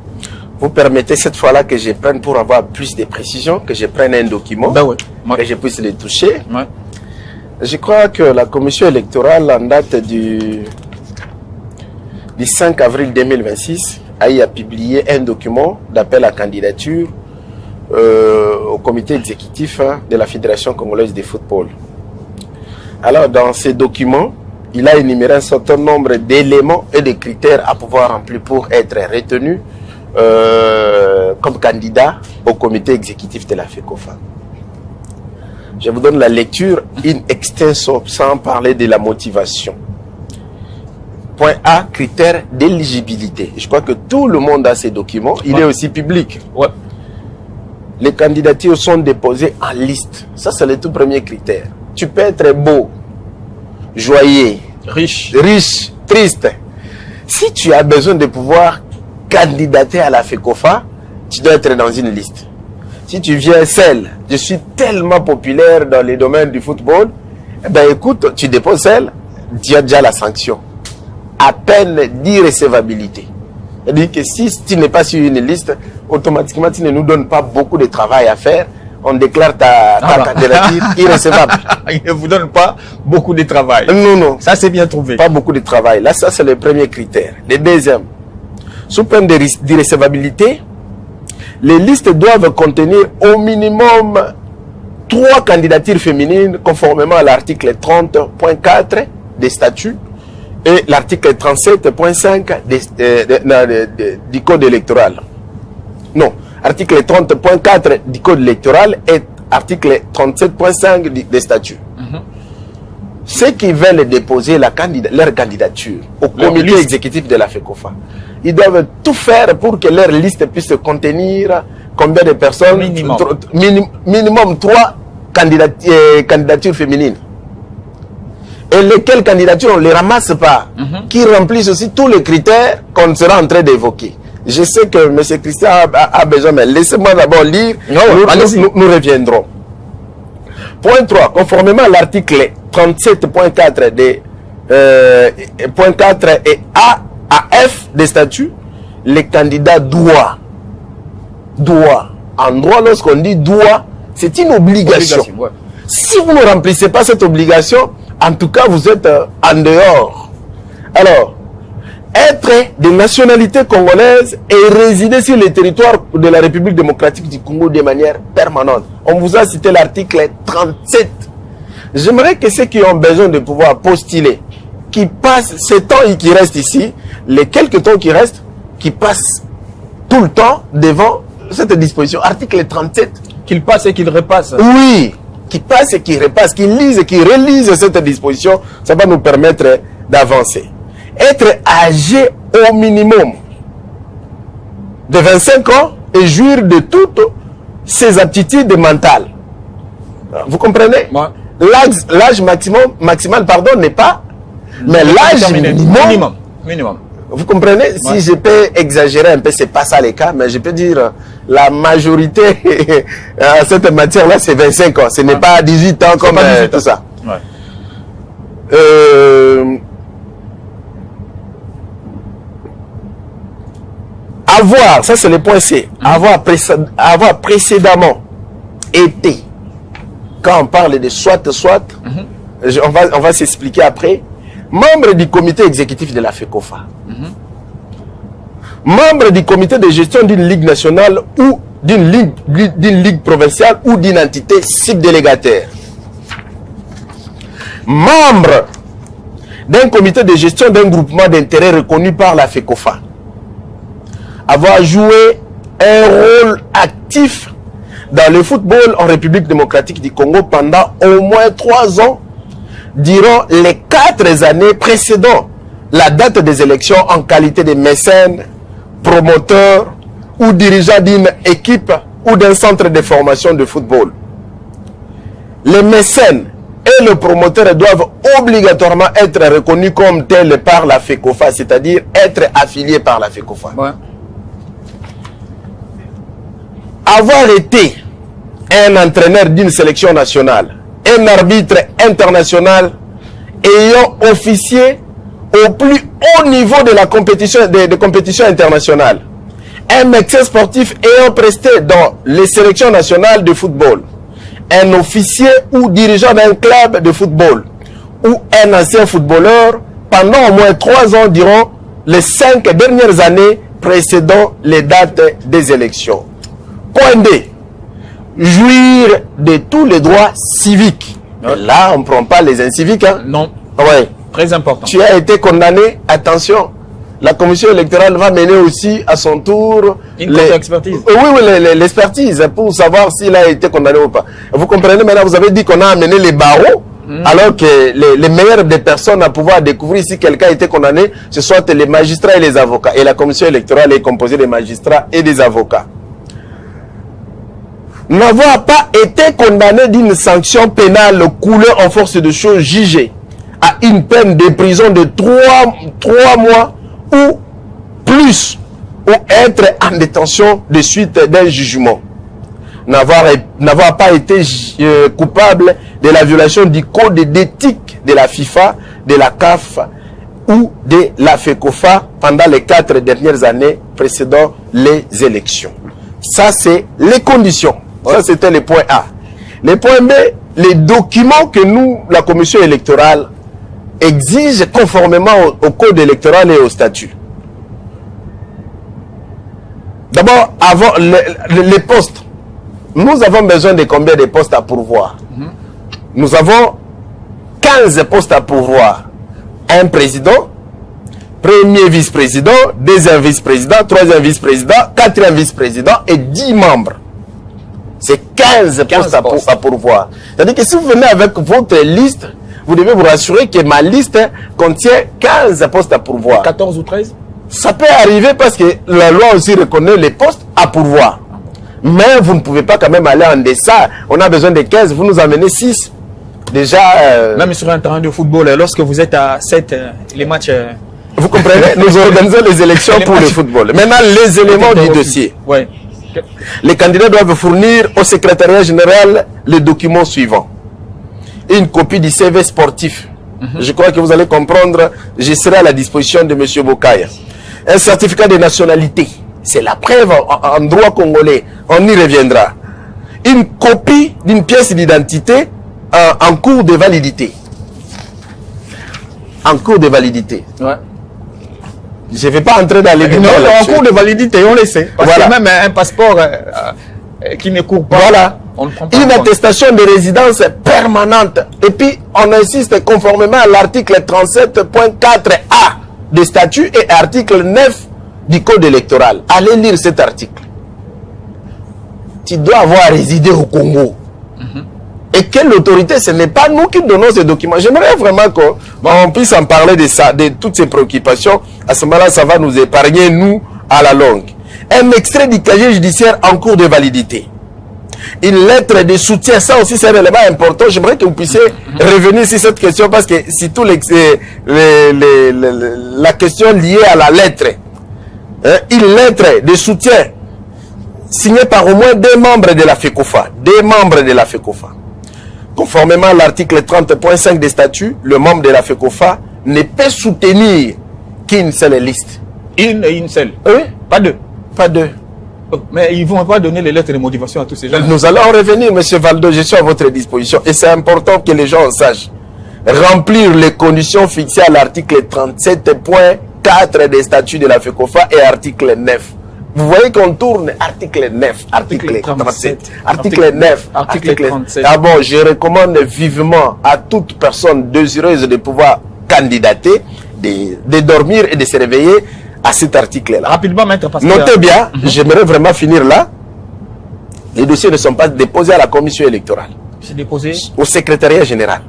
Vous permettez cette fois-là que je prenne, pour avoir plus de précisions, que je prenne un document,
Ben ouais.
que je puisse le toucher.
Ouais.
Je crois que la commission électorale, en date du 5 avril 2026, a publié un document d'appel à candidature au comité exécutif de la Fédération congolaise de football. Alors, dans ces documents, il a énuméré un certain nombre d'éléments et de critères à pouvoir remplir pour être retenu comme candidat au comité exécutif de la FECOFA. Je vous donne la lecture in extenso sans parler de la motivation. Point A, critères d'éligibilité. Je crois que tout le monde a ces documents. Il est aussi public.
Ouais.
Les candidatures sont déposées en liste. Ça, c'est le tout premier critère. Tu peux être beau, joyeux,
Riche.
triste. Si tu as besoin de pouvoir candidater à la FECOFA, tu dois être dans une liste. Si tu viens seul, je suis tellement populaire dans les domaines du football, eh ben écoute, tu déposes seul, tu as déjà la sanction. À peine d'irrecevabilité. C'est-à-dire que si tu n'es pas sur une liste, automatiquement tu ne nous donnes pas beaucoup de travail à faire. On déclare ta candidature irrecevable.
Il ne vous donne pas beaucoup de travail.
Non.
Ça, c'est bien trouvé.
Pas beaucoup de travail. Là, ça, c'est le premier critère. Le deuxième, sous peine d'irrecevabilité, les listes doivent contenir au minimum 3 candidatures féminines conformément à l'article 30.4 des statuts et l'article 37.5 du code électoral. Non, article 30.4 du code électoral et article 37.5 des statuts. Ceux qui veulent déposer leur candidature au comité exécutif de la FECOFA, ils doivent tout faire pour que leur liste puisse contenir combien de personnes? Minimum 3 candidatures féminines. Et lesquelles candidatures on ne les ramasse pas, qui remplissent aussi tous les critères qu'on sera en train d'évoquer. Je sais que M. Christian a besoin, mais laissez-moi d'abord lire, nous reviendrons. Point 3, conformément à l'article 37.4 et A à F des statuts, les candidats doivent. En droit, lorsqu'on dit doit, c'est une obligation.
Ouais.
Si vous ne remplissez pas cette obligation, en tout cas, vous êtes en dehors. Alors, être de nationalité congolaise et résider sur le territoire de la République démocratique du Congo de manière permanente. On vous a cité l'article 37. J'aimerais que ceux qui ont besoin de pouvoir postuler, qui passent ce temps et qui restent ici, les quelques temps qui restent, qui passent tout le temps devant cette disposition. Article 37.
Qu'il passe et qu'il repasse.
Oui, qui passe et qui repasse, qui lise et qui relise cette disposition, ça va nous permettre d'avancer. Être âgé au minimum de 25 ans et jouir de toutes ses aptitudes mentales. Vous comprenez?
Ouais.
L'âge maximal n'est pas, mais l'âge minimum. Vous comprenez?
Ouais.
Si je peux exagérer un peu, c'est pas ça le cas, mais je peux dire la majorité à cette matière-là, c'est 25 ans. Ce n'est pas 18 ans comme 18 tout ça.
Ouais.
Avoir, ça c'est le point C, avoir précédemment été, quand on parle de soit, on va s'expliquer après, membre du comité exécutif de la FECOFA, membre du comité de gestion d'une ligue nationale ou d'une ligue provinciale ou d'une entité subdélégataire, membre d'un comité de gestion d'un groupement d'intérêt reconnu par la FECOFA, avoir joué un rôle actif dans le football en République démocratique du Congo pendant au moins 3 ans durant les 4 années précédant la date des élections en qualité de mécène, promoteur ou dirigeant d'une équipe ou d'un centre de formation de football. Les mécènes et le promoteur doivent obligatoirement être reconnus comme tels par la FECOFA, c'est-à-dire être affiliés par la FECOFA.
Ouais.
Avoir été un entraîneur d'une sélection nationale, un arbitre international ayant officié au plus haut niveau de la compétition, de compétition internationale, un médecin sportif ayant presté dans les sélections nationales de football, un officier ou dirigeant d'un club de football ou un ancien footballeur pendant au moins 3 ans durant les 5 dernières années précédant les dates des élections. Point D. Jouir de tous les droits civiques. Là, on ne prend pas les inciviques. Hein?
Non.
Ouais.
Très important.
Tu as été condamné, attention. La commission électorale va mener aussi à son tour
l'expertise.
L'expertise pour savoir s'il a été condamné ou pas. Vous comprenez maintenant, vous avez dit qu'on a amené les barreaux, alors que les meilleures des personnes à pouvoir découvrir si quelqu'un a été condamné, ce sont les magistrats et les avocats. Et la commission électorale est composée des magistrats et des avocats. N'avoir pas été condamné d'une sanction pénale coulée en force de chose jugée à une peine de prison de 3 mois ou plus, ou être en détention de suite d'un jugement. N'avoir pas été coupable de la violation du code d'éthique de la FIFA, de la CAF ou de la FECOFA pendant les 4 dernières années précédant les élections. Ça, c'est les conditions. Ça, c'était le point A. Le point B, les documents que nous, la commission électorale, exige conformément au code électoral et au statut. D'abord, avant les postes. Nous avons besoin de combien de postes à pourvoir? Nous avons 15 postes à pourvoir. Un président, premier vice-président, deuxième vice-président, troisième vice-président, quatrième vice-président et 10 membres. C'est 15 postes à pourvoir. C'est-à-dire que si vous venez avec votre liste, vous devez vous rassurer que ma liste contient 15 postes à pourvoir.
14 ou 13?
Ça peut arriver parce que la loi aussi reconnaît les postes à pourvoir. Mais vous ne pouvez pas quand même aller en deçà. On a besoin de 15, vous nous amenez 6. Déjà...
Même sur un terrain de football, lorsque vous êtes à 7, les matchs...
Vous comprenez? Nous organisons les élections pour le football. Maintenant, les éléments du dossier.
Ouais.
Les candidats doivent fournir au secrétariat général les documents suivants. Une copie du CV sportif. Je crois que vous allez comprendre, je serai à la disposition de M. Bokaya. Un certificat de nationalité. C'est la preuve en droit congolais. On y reviendra. Une copie d'une pièce d'identité en cours de validité. En cours de validité.
Ouais.
Je ne vais pas entrer dans les
détails. Non, en cours de validité, on le sait. Parce qu'il y a même un passeport qui ne court pas.
Voilà.
On ne prend pas
une attestation de résidence permanente. Et puis, on insiste conformément à l'article 37.4a des statuts et article 9 du code électoral. Allez lire cet article. Tu dois avoir résidé au Congo. Et quelle autorité? Ce n'est pas nous qui donnons ces documents. J'aimerais vraiment qu'on puisse en parler de ça, de toutes ces préoccupations. À ce moment-là, ça va nous épargner, nous, à la longue. Un extrait du casier judiciaire en cours de validité. Une lettre de soutien, ça aussi c'est un élément important. J'aimerais que vous puissiez revenir sur cette question parce que c'est tout la question liée à la lettre. Une lettre de soutien signée par au moins 2 membres de la FECOFA. 2 membres de la FECOFA. Conformément à l'article 30.5 des statuts, le membre de la FECOFA ne peut soutenir qu'une seule liste.
Une seule?
Oui.
Pas 2?
Pas 2.
Mais ils ne vont pas donner les lettres de motivation à tous ces gens.
Nous allons revenir, M. Valdo, je suis à votre disposition. Et c'est important que les gens sachent. Remplir les conditions fixées à l'article 37.4 des statuts de la FECOFA et article 9. Vous voyez qu'on tourne article 9, article 37, article 9, article 37. Ah bon, je recommande vivement à toute personne désireuse de pouvoir candidater, de dormir et de se réveiller à cet article-là.
Rapidement, maître, parce que...
Notez bien, j'aimerais vraiment finir là. Les dossiers ne sont pas déposés à la commission électorale.
C'est déposé
au secrétariat général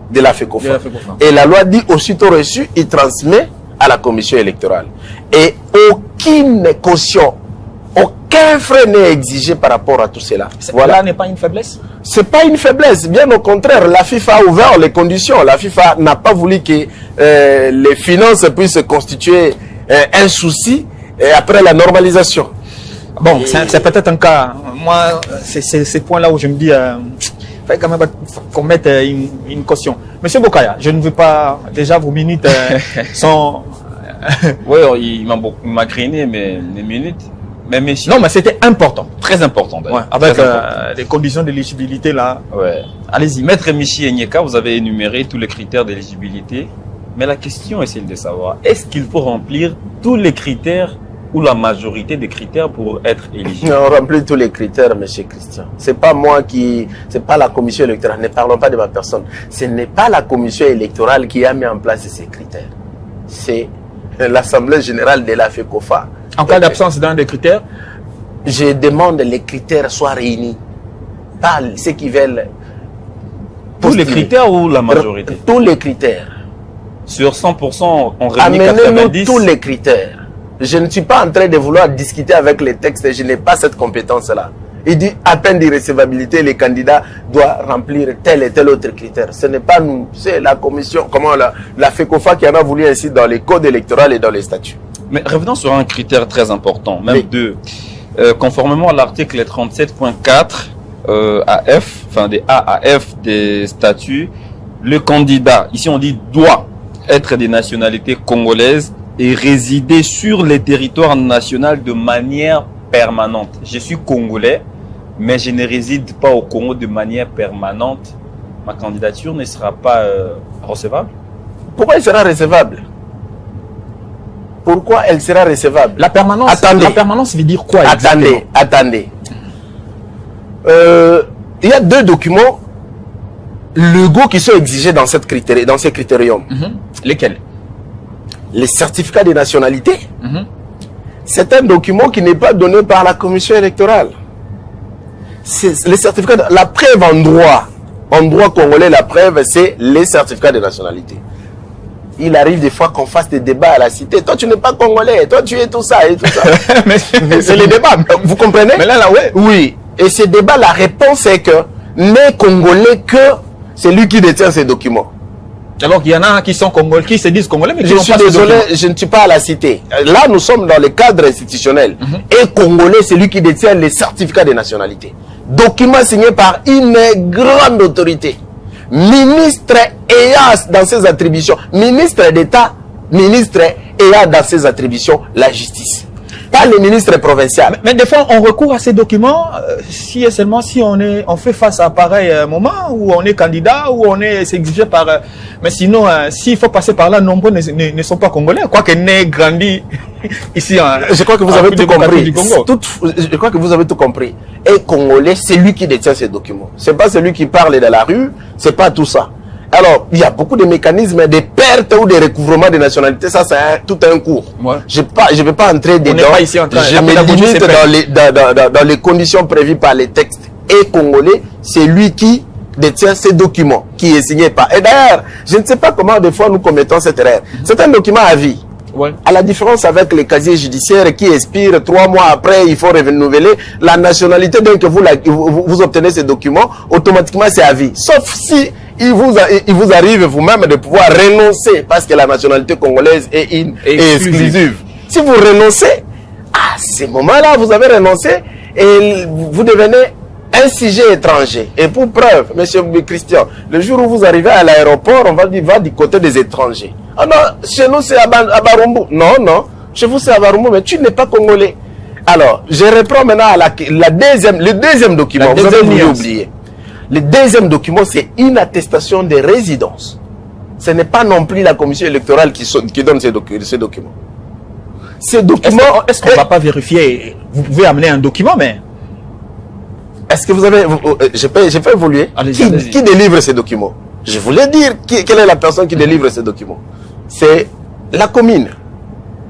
de la FECOFA. Et la loi dit aussitôt reçu, il transmet à la commission électorale. Et aucune caution, aucun frais n'est exigé par rapport à tout cela.
Voilà n'est pas une faiblesse?
C'est pas une faiblesse, bien au contraire. La FIFA a ouvert les conditions. La FIFA n'a pas voulu que les finances puissent constituer un souci après la normalisation.
Bon, c'est peut-être un cas. Moi, c'est ces points-là où je me dis, il faut quand même qu'on mette une caution. Monsieur Bokaya, je ne veux pas, déjà vos minutes sont...
Oui, il m'a grainé mes minutes. Mais messieurs,
Non, mais c'était important.
très important d'ailleurs.
Ouais, avec
Très important.
les conditions d'éligibilité là.
Ouais. Allez-y, Maître Michi Enyeka, vous avez énuméré tous les critères d'éligibilité. Mais la question est celle de savoir, est-ce qu'il faut remplir tous les critères ou la majorité des critères pour être éligible?
On remplit tous les critères, monsieur Christian. C'est pas moi c'est pas la commission électorale. Ne parlons pas de ma personne. Ce n'est pas la commission électorale qui a mis en place ces critères. C'est l'Assemblée générale de la FECOFA.
En cas d'absence d'un des critères,
Je demande que les critères soient réunis. Pas ceux qui veulent.
Tous les
postuler.
critères ou la majorité?
Tous les critères.
Sur 100%, on réunit
Amenez-nous
90.
tous les critères. Je ne suis pas en train de vouloir discuter avec les textes, je n'ai pas cette compétence-là. Il dit à peine d'irrécevabilité, les candidats doivent remplir tel et tel autre critère. Ce n'est pas nous, c'est la commission, la FECOFA qui en a voulu ainsi dans les codes électoraux et dans les statuts.
Mais revenons sur un critère très important, même
Oui.
deux. Conformément à l'article 37.4 AF, enfin des A à F des statuts, le candidat, ici on dit doit être des nationalités congolaises et résider sur le territoire national de manière permanente. Je suis congolais, mais je ne réside pas au Congo de manière permanente. Ma candidature ne sera pas recevable.
Pourquoi il sera recevable? Pourquoi elle sera recevable?
la permanence.
Attendez.
La permanence veut dire quoi exactement?
Attendez. Il y a deux documents légaux qui sont exigés dans ces critériums.
Lesquels?
Les certificats de nationalité, c'est un document qui n'est pas donné par la commission électorale. Les certificats, la preuve en droit congolais, la preuve, c'est les certificats de nationalité. Il arrive des fois qu'on fasse des débats à la cité. Toi, tu n'es pas congolais, toi, tu es tout ça et tout ça.
Mais c'est les débats.
Vous comprenez?
Mais là, ouais.
Oui. Et ce débat, la réponse est que n'est congolais que celui qui détient ces documents.
Alors qu'il y en a qui sont congolais, qui se disent congolais, mais qui
Je
n'ont
suis
pas ces
désolé,
documents.
je ne suis pas à la cité. Là, nous sommes dans le cadre institutionnel. Et congolais, c'est lui qui détient les certificats de nationalité. Document signé par une grande autorité. Ministre ayant dans ses attributions, ministre d'État, ministre ayant dans ses attributions la justice. Pas le ministre provincial.
Mais des fois, on recourt à ces documents si et seulement si on fait face à pareil moment où on est candidat, où on est exigé par. Mais sinon, s'il faut passer par là, nombreux ne sont pas congolais. Quoique né, grandi ici en.
Je crois que vous
en
avez tout
République
compris.
du Congo.
Je crois que vous avez tout compris. Et congolais, c'est lui qui détient ces documents. C'est pas celui qui parle dans la rue. C'est pas tout ça. Alors, il y a beaucoup de mécanismes de perte ou de recouvrement de nationalité. Ça, c'est tout un cours.
Ouais.
Je ne vais pas entrer dedans.
n'est pas ici en train-
Je
la
me
pédagogie,
limite
c'est
dans les conditions prévues par les textes. Et congolais, c'est lui qui détient ces documents, qui est signé par. Et d'ailleurs, je ne sais pas comment des fois nous commettons cette erreur. C'est un document à vie.
Ouais.
À la différence avec les casiers judiciaires qui expirent 3 mois après, il faut renouveler la nationalité. Dès que vous obtenez ces documents, automatiquement c'est à vie. Sauf si il vous arrive vous-même de pouvoir renoncer parce que la nationalité congolaise est exclusive. Si vous renoncez, à ce moment-là, vous avez renoncé et vous devenez un sujet étranger. Et pour preuve, monsieur Christian, le jour où vous arrivez à l'aéroport, on va du côté des étrangers. Ah non, chez nous c'est à Barumbu. Non, chez vous c'est à Barumbu, mais tu n'es pas congolais. Alors, je reprends maintenant à le deuxième document. Vous avez voulu oublier. Le deuxième document, c'est une attestation de résidence. Ce n'est pas non plus la commission électorale qui donne ces documents. Ces documents...
Est-ce qu'on ne va pas vérifier? Vous pouvez amener un document, mais...
Est-ce que vous avez... Je peux évoluer.
Allez-y.
Qui délivre ces documents? Je voulais dire quelle est la personne qui délivre ces documents. C'est la commune,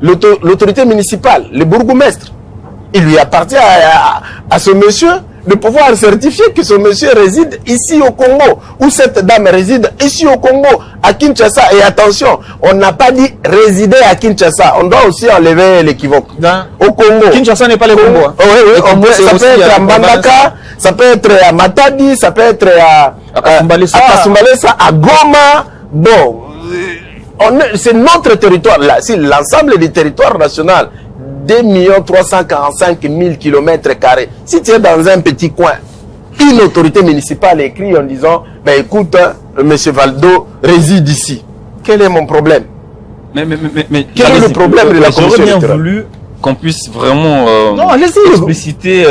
l'autorité municipale, le bourgmestre. Il lui appartient à ce monsieur de pouvoir certifier que ce monsieur réside ici au Congo, ou cette dame réside ici au Congo, à Kinshasa. Et attention, on n'a pas dit résider à Kinshasa. On doit aussi enlever l'équivoque. Au Congo.
Kinshasa n'est pas le Congo. Hein.
Oui, ça peut être à Mbandaka, ça peut être à Matadi, ça peut être à Kasumbalesa, à Goma. Bon, c'est notre territoire là. C'est l'ensemble du territoire national. 2 345 000 km². Si tu es dans un petit coin, une autorité municipale écrit en disant, ben écoute, monsieur Valdo réside ici. Quel est mon problème?
Mais
quel est le problème de la commission
J'aurais bien
électorale?
voulu qu'on puisse vraiment
Non, allez-y.
expliciter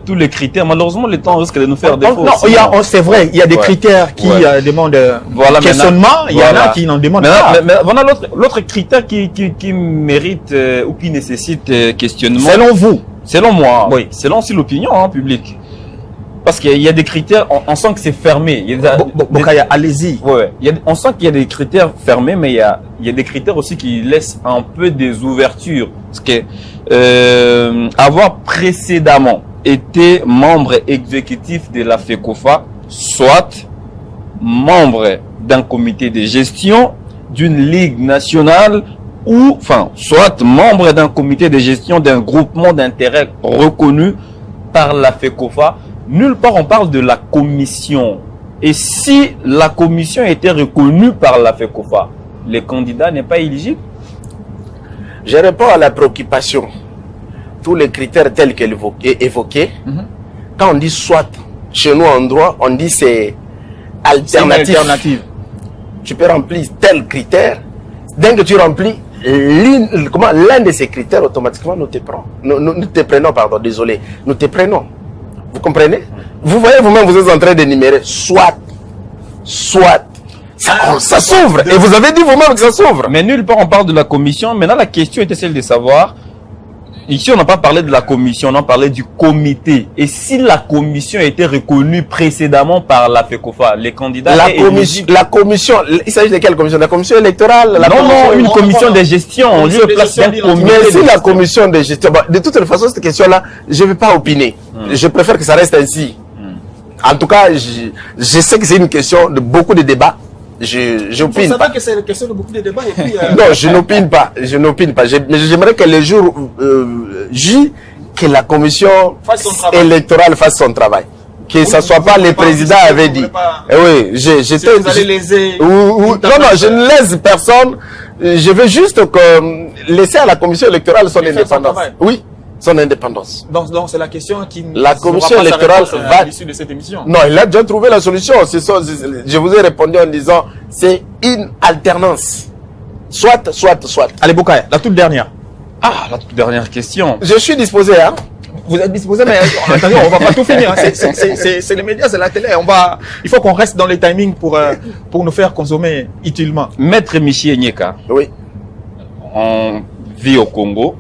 tous les critères. Malheureusement, le temps risque de nous faire défaut.
Non,
aussi,
c'est vrai, il y a des
Ouais.
critères qui
Ouais.
demandent
Voilà,
questionnement, il y en
voilà.
a qui n'en demandent
Maintenant,
pas.
mais voilà l'autre critère qui mérite ou qui nécessite questionnement.
Selon vous.
Selon moi,
Oui.
selon aussi l'opinion publique. Parce qu'il y a des critères, on sent que c'est fermé. Il y a
Bokaya, allez-y.
Ouais, on sent qu'il y a des critères fermés, mais il y a des critères aussi qui laissent un peu des ouvertures. Parce que avoir précédemment été membre exécutif de la FECOFA, soit membre d'un comité de gestion d'une ligue nationale, ou enfin, soit membre d'un comité de gestion d'un groupement d'intérêt reconnu par la FECOFA. Nulle part on parle de la commission. Et si la commission était reconnue par la FECOFA, le candidat n'est pas éligible?
Je réponds à la préoccupation. Tous les critères tels qu'évoqués, quand on dit soit, chez nous en droit, on dit c'est alternative. Tu peux remplir tel critère. Dès que tu remplis l'un de ces critères, automatiquement, nous te prenons. Vous comprenez? Vous voyez vous-même, vous êtes en train d'énumérer soit. Ça s'ouvre. Et vous avez dit vous-même que ça s'ouvre.
Mais nulle part on parle de la commission. Maintenant, la question était celle de savoir. Ici, on n'a pas parlé de la commission, on a parlé du comité. Et si la commission était reconnue précédemment par la FECOFA, les candidats...
La commission, il s'agit de quelle commission? La commission électorale?
Une commission de gestion. On dit place d'un comité.
Mais si la commission de gestion... De toute façon, cette question-là, je ne vais pas opiner. Je préfère que ça reste ainsi. En tout cas, je sais que c'est une question de beaucoup de débats. J'opine pas.
que c'est une question de beaucoup de débats. Et puis,
Non, je n'opine pas. Mais j'aimerais que le jour J, que la commission électorale fasse son travail. Que ce ne soit pas le président avait dit. Oui, j'étais...
vous allez léser...
Non, je ne laisse personne. Je veux juste laisser à la commission électorale son indépendance. Oui, son indépendance.
Donc c'est la question qui...
La commission électorale va...
à l'issue de cette émission.
Non, il a déjà trouvé la solution. Je vous ai répondu en disant, c'est une alternance. Soit.
Allez, Bokaya, la toute dernière.
Ah, la toute dernière question.
Je suis disposé, hein.
Vous êtes disposé, mais attendez, on va pas tout finir. Hein. C'est les médias, c'est la télé. Il faut qu'on reste dans les timings pour nous faire consommer utilement.
Maître Michi Enyeka,
Oui.
on vit au Congo.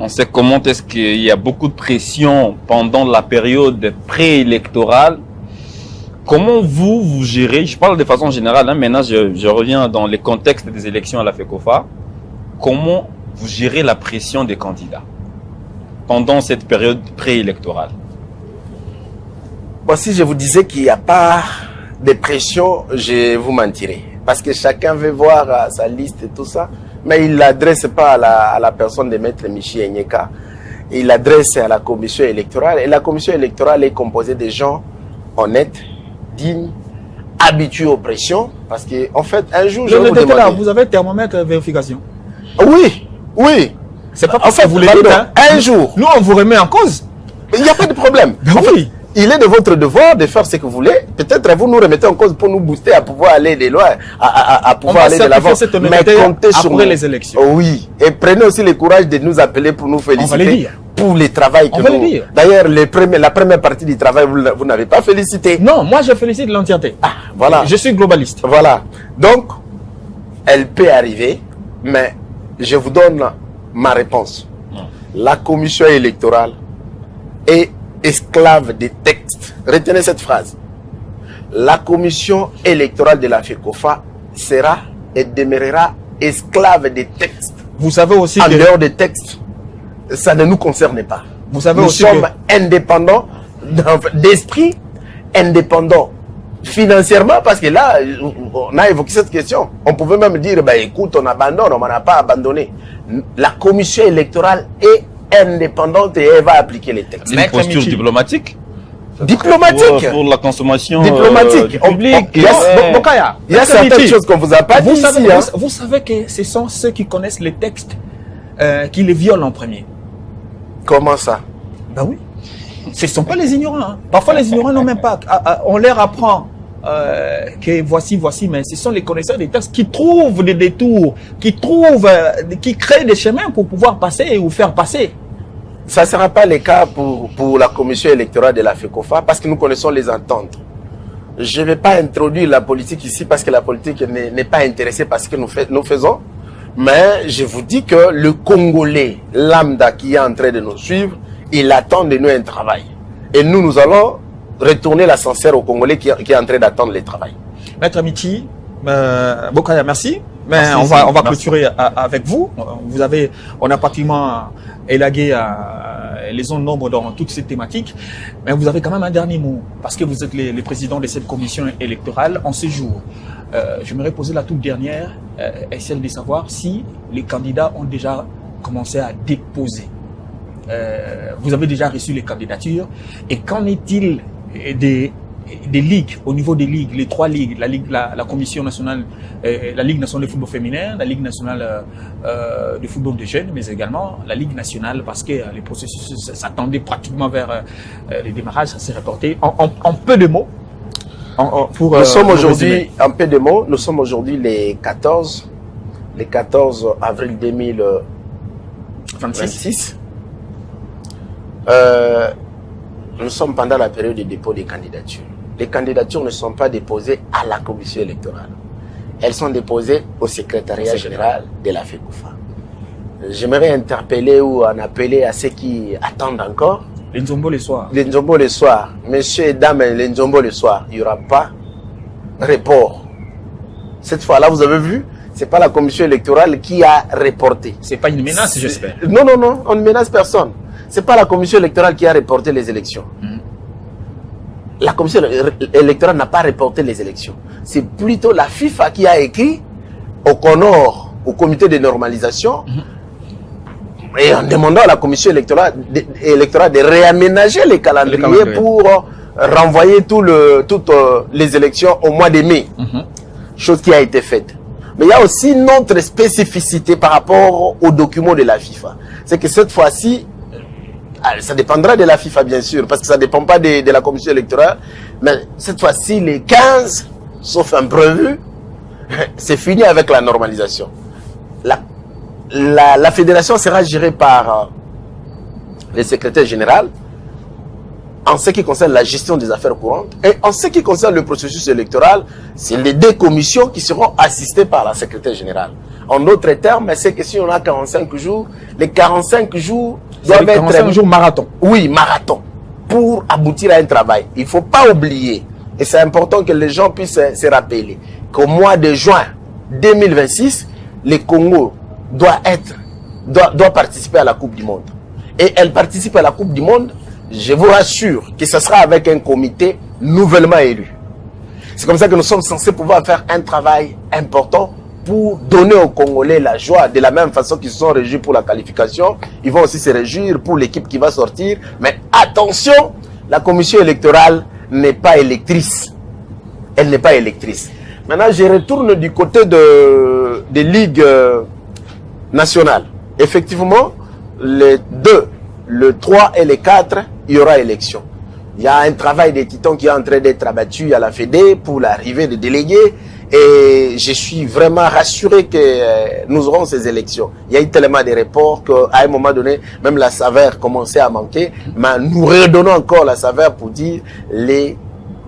On sait comment est-ce qu'il y a beaucoup de pression pendant la période préélectorale. Comment vous gérez, je parle de façon générale, hein, maintenant je reviens dans les contextes des élections à la FECOFA, comment vous gérez la pression des candidats pendant cette période préélectorale?
Bon, si je vous disais qu'il n'y a pas de pression, je vous mentirais. Parce que chacun veut voir sa liste et tout ça. Mais il ne l'adresse pas à la personne de Maître Michi Enyeka. Il l'adresse à la commission électorale. Et la commission électorale est composée de gens honnêtes, dignes, habitués aux pressions. Parce que, en fait, un jour, je vais vous demander...
là, vous avez thermomètre vérification.
Oui.
C'est pas
En
parce que
fait,
vous voulez dire, hein.
un jour,
Nous, on vous remet en cause.
il n'y a pas de problème. En fait,
Oui.
il est de votre devoir de faire ce que vous voulez. Peut-être vous nous remettez en cause pour nous booster à pouvoir aller de loin, à pouvoir aller de l'avant.
Mais comptez sur après les élections.
Oui. Et prenez aussi le courage de nous appeler pour nous féliciter.
On va le dire.
Pour le travail que
On va le
nous...
dire.
D'ailleurs, la première partie du travail, vous n'avez pas félicité.
Non, moi, je félicite l'entièreté.
Voilà.
Je suis globaliste.
Voilà. Donc, elle peut arriver, mais je vous donne ma réponse. La commission électorale est esclave des textes. Retenez cette phrase. La commission électorale de la FECOFA sera et demeurera esclave des textes.
Vous savez aussi
En
que...
dehors des textes, ça ne nous concerne pas.
Vous savez
Nous
aussi
sommes
que...
indépendants d'esprit, indépendants financièrement, parce que là, on a évoqué cette question. On pouvait même dire, bah, écoute, on abandonne, on n'a pas abandonné. La commission électorale est indépendante et elle va appliquer les textes.
C'est une posture diplomatique?
Diplomatique.
Pour la consommation
Diplomatique.
du public.
Bokaya,
Il y a certaines choses qu'on vous a pas dit ici. Hein.
vous savez que ce sont ceux qui connaissent les textes qui les violent en premier.
Comment ça?
Ben oui. Ce ne sont pas les ignorants. Hein. Parfois, les ignorants n'ont même pas. On leur apprend
que voici, mais ce sont les connaisseurs des textes qui trouvent des détours, qui créent des chemins pour pouvoir passer ou faire passer.
Ça ne sera pas le cas pour la commission électorale de la FECOFA parce que nous connaissons les ententes. Je ne vais pas introduire la politique ici parce que la politique n'est pas intéressée par ce que nous faisons. Mais je vous dis que le Congolais lambda qui est en train de nous suivre, il attend de nous un travail. Et nous allons retourner l'ascenseur au Congolais qui est en train d'attendre le travail.
Maître Michi, Bokaya, merci. Mais
merci,
on va clôturer avec vous. On a pratiquement élagué les zones d'ombre dans toute cette thématique. Mais vous avez quand même un dernier mot, parce que vous êtes les présidents de cette commission électorale en ce jour. Je me poser la toute dernière, est celle de savoir si les candidats ont déjà commencé à déposer. Vous avez déjà reçu les candidatures. Et qu'en est-il des ligues, au niveau des ligues, les 3 ligues, la Commission nationale, la Ligue nationale de football féminin, la Ligue nationale de football de jeunes, mais également la Ligue nationale, parce que les processus s'attendaient pratiquement vers les démarrages, ça s'est reporté. En peu de mots,
nous sommes aujourd'hui, en peu de mots, nous sommes aujourd'hui les 14 avril 2026. Nous sommes pendant la période de dépôt des candidatures. Les candidatures ne sont pas déposées à la commission électorale. Elles sont déposées au secrétariat général de la FECOFA. J'aimerais interpeller ou en appeler à ceux qui attendent encore.
Les Nzombo le soir.
Les Nzombo le soir. Messieurs et dames, les Nzombo le soir. Il n'y aura pas report. Cette fois-là, vous avez vu, c'est pas la commission électorale qui a reporté.
C'est pas une menace, j'espère.
Non, on ne menace personne. C'est pas la commission électorale qui a reporté les élections. La commission électorale n'a pas reporté les élections. C'est plutôt la FIFA qui a écrit au CONOR, au comité de normalisation, et en demandant à la commission électorale de réaménager les calendriers pour renvoyer toutes les élections au mois de mai. Chose qui a été faite. Mais il y a aussi une autre spécificité par rapport aux documents de la FIFA. C'est que cette fois-ci, ça dépendra de la FIFA bien sûr, parce que ça ne dépend pas de la commission électorale. Mais cette fois-ci, les 15, sauf imprévu, c'est fini avec la normalisation. La fédération sera gérée par le secrétaire général en ce qui concerne la gestion des affaires courantes. Et en ce qui concerne le processus électoral, c'est les 2 commissions qui seront assistées par la secrétaire générale. En d'autres termes, c'est que si on a 45 jours, les 45 jours doivent être...
45 jours marathon.
Oui, marathon. Pour aboutir à un travail. Il ne faut pas oublier, et c'est important que les gens puissent se rappeler, qu'au mois de juin 2026, le Congo doit participer à la Coupe du Monde. Et elle participe à la Coupe du Monde, je vous rassure que ce sera avec un comité nouvellement élu. C'est comme ça que nous sommes censés pouvoir faire un travail important pour donner aux Congolais la joie, de la même façon qu'ils se sont réjouis pour la qualification. Ils vont aussi se réjouir pour l'équipe qui va sortir. Mais attention, la commission électorale n'est pas électrice. Elle n'est pas électrice. Maintenant, je retourne du côté des ligues nationales. Effectivement, les 2, le 3 et le 4, il y aura élection. Il y a un travail des titans qui est en train d'être abattu à la Fédé pour l'arrivée des délégués. Et je suis vraiment rassuré que nous aurons ces élections. Il y a eu tellement de reports qu'à un moment donné, même la saveur commençait à manquer. Mais nous redonnons encore la saveur pour dire les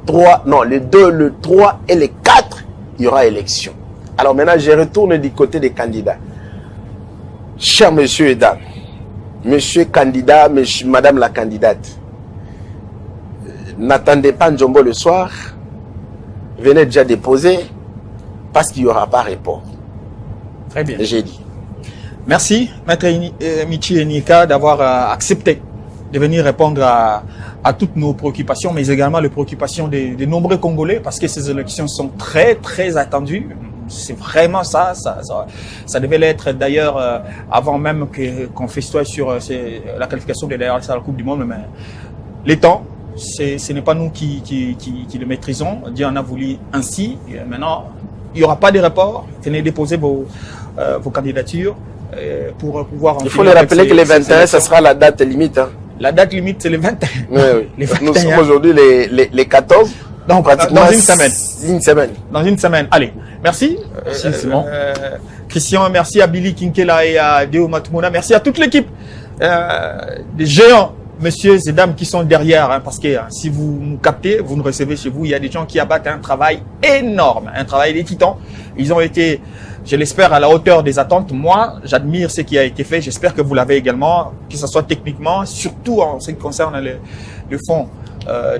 2, le 3 et le 4, il y aura élection. Alors maintenant, je retourne du côté des candidats. Chers messieurs et dames, monsieur candidat, madame la candidate, n'attendez pas Nzombo le soir. Venez déjà déposer parce qu'il n'y aura pas report.
Très bien.
J'ai dit.
Merci, Maître Michi Nika, d'avoir accepté de venir répondre à toutes nos préoccupations, mais également les préoccupations des nombreux Congolais, parce que ces élections sont très, très attendues. C'est vraiment ça devait l'être d'ailleurs avant même qu'on festoie sur la qualification de la Coupe du Monde, mais les temps, ce n'est pas nous qui le maîtrisons. Dieu en a voulu ainsi. Et maintenant, il n'y aura pas de report. Venez déposer vos candidatures pour pouvoir...
Il faut les rappeler que les 21, ça sera la date limite. Hein.
La date limite, c'est les 21.
Oui. Nous sommes aujourd'hui les 14.
Donc,
pratiquement
dans une semaine.
Une semaine.
Dans une semaine. Allez, merci.
Simon.
Christian, merci à Billy Kinkela et à Deo Matmouna. Merci à toute l'équipe des géants, messieurs et dames qui sont derrière. Hein, parce que si vous nous captez, vous nous recevez chez vous. Il y a des gens qui abattent un travail énorme, un travail des titans. Ils ont été, je l'espère, à la hauteur des attentes. Moi, j'admire ce qui a été fait. J'espère que vous l'avez également, que ce soit techniquement, surtout en ce qui concerne le fond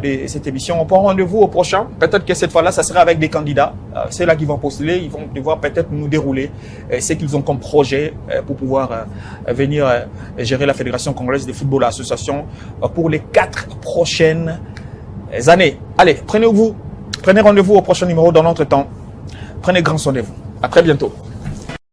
de cette émission. On prend rendez-vous au prochain. Peut-être que cette fois-là, ça sera avec des candidats. C'est là qu'ils vont postuler. Ils vont devoir peut-être nous dérouler ce qu'ils ont comme projet pour pouvoir venir gérer la Fédération congolaise de football association pour les 4 prochaines années. Allez, prenez rendez-vous au prochain numéro. Dans l'entretemps, prenez grand soin de vous. À très bientôt.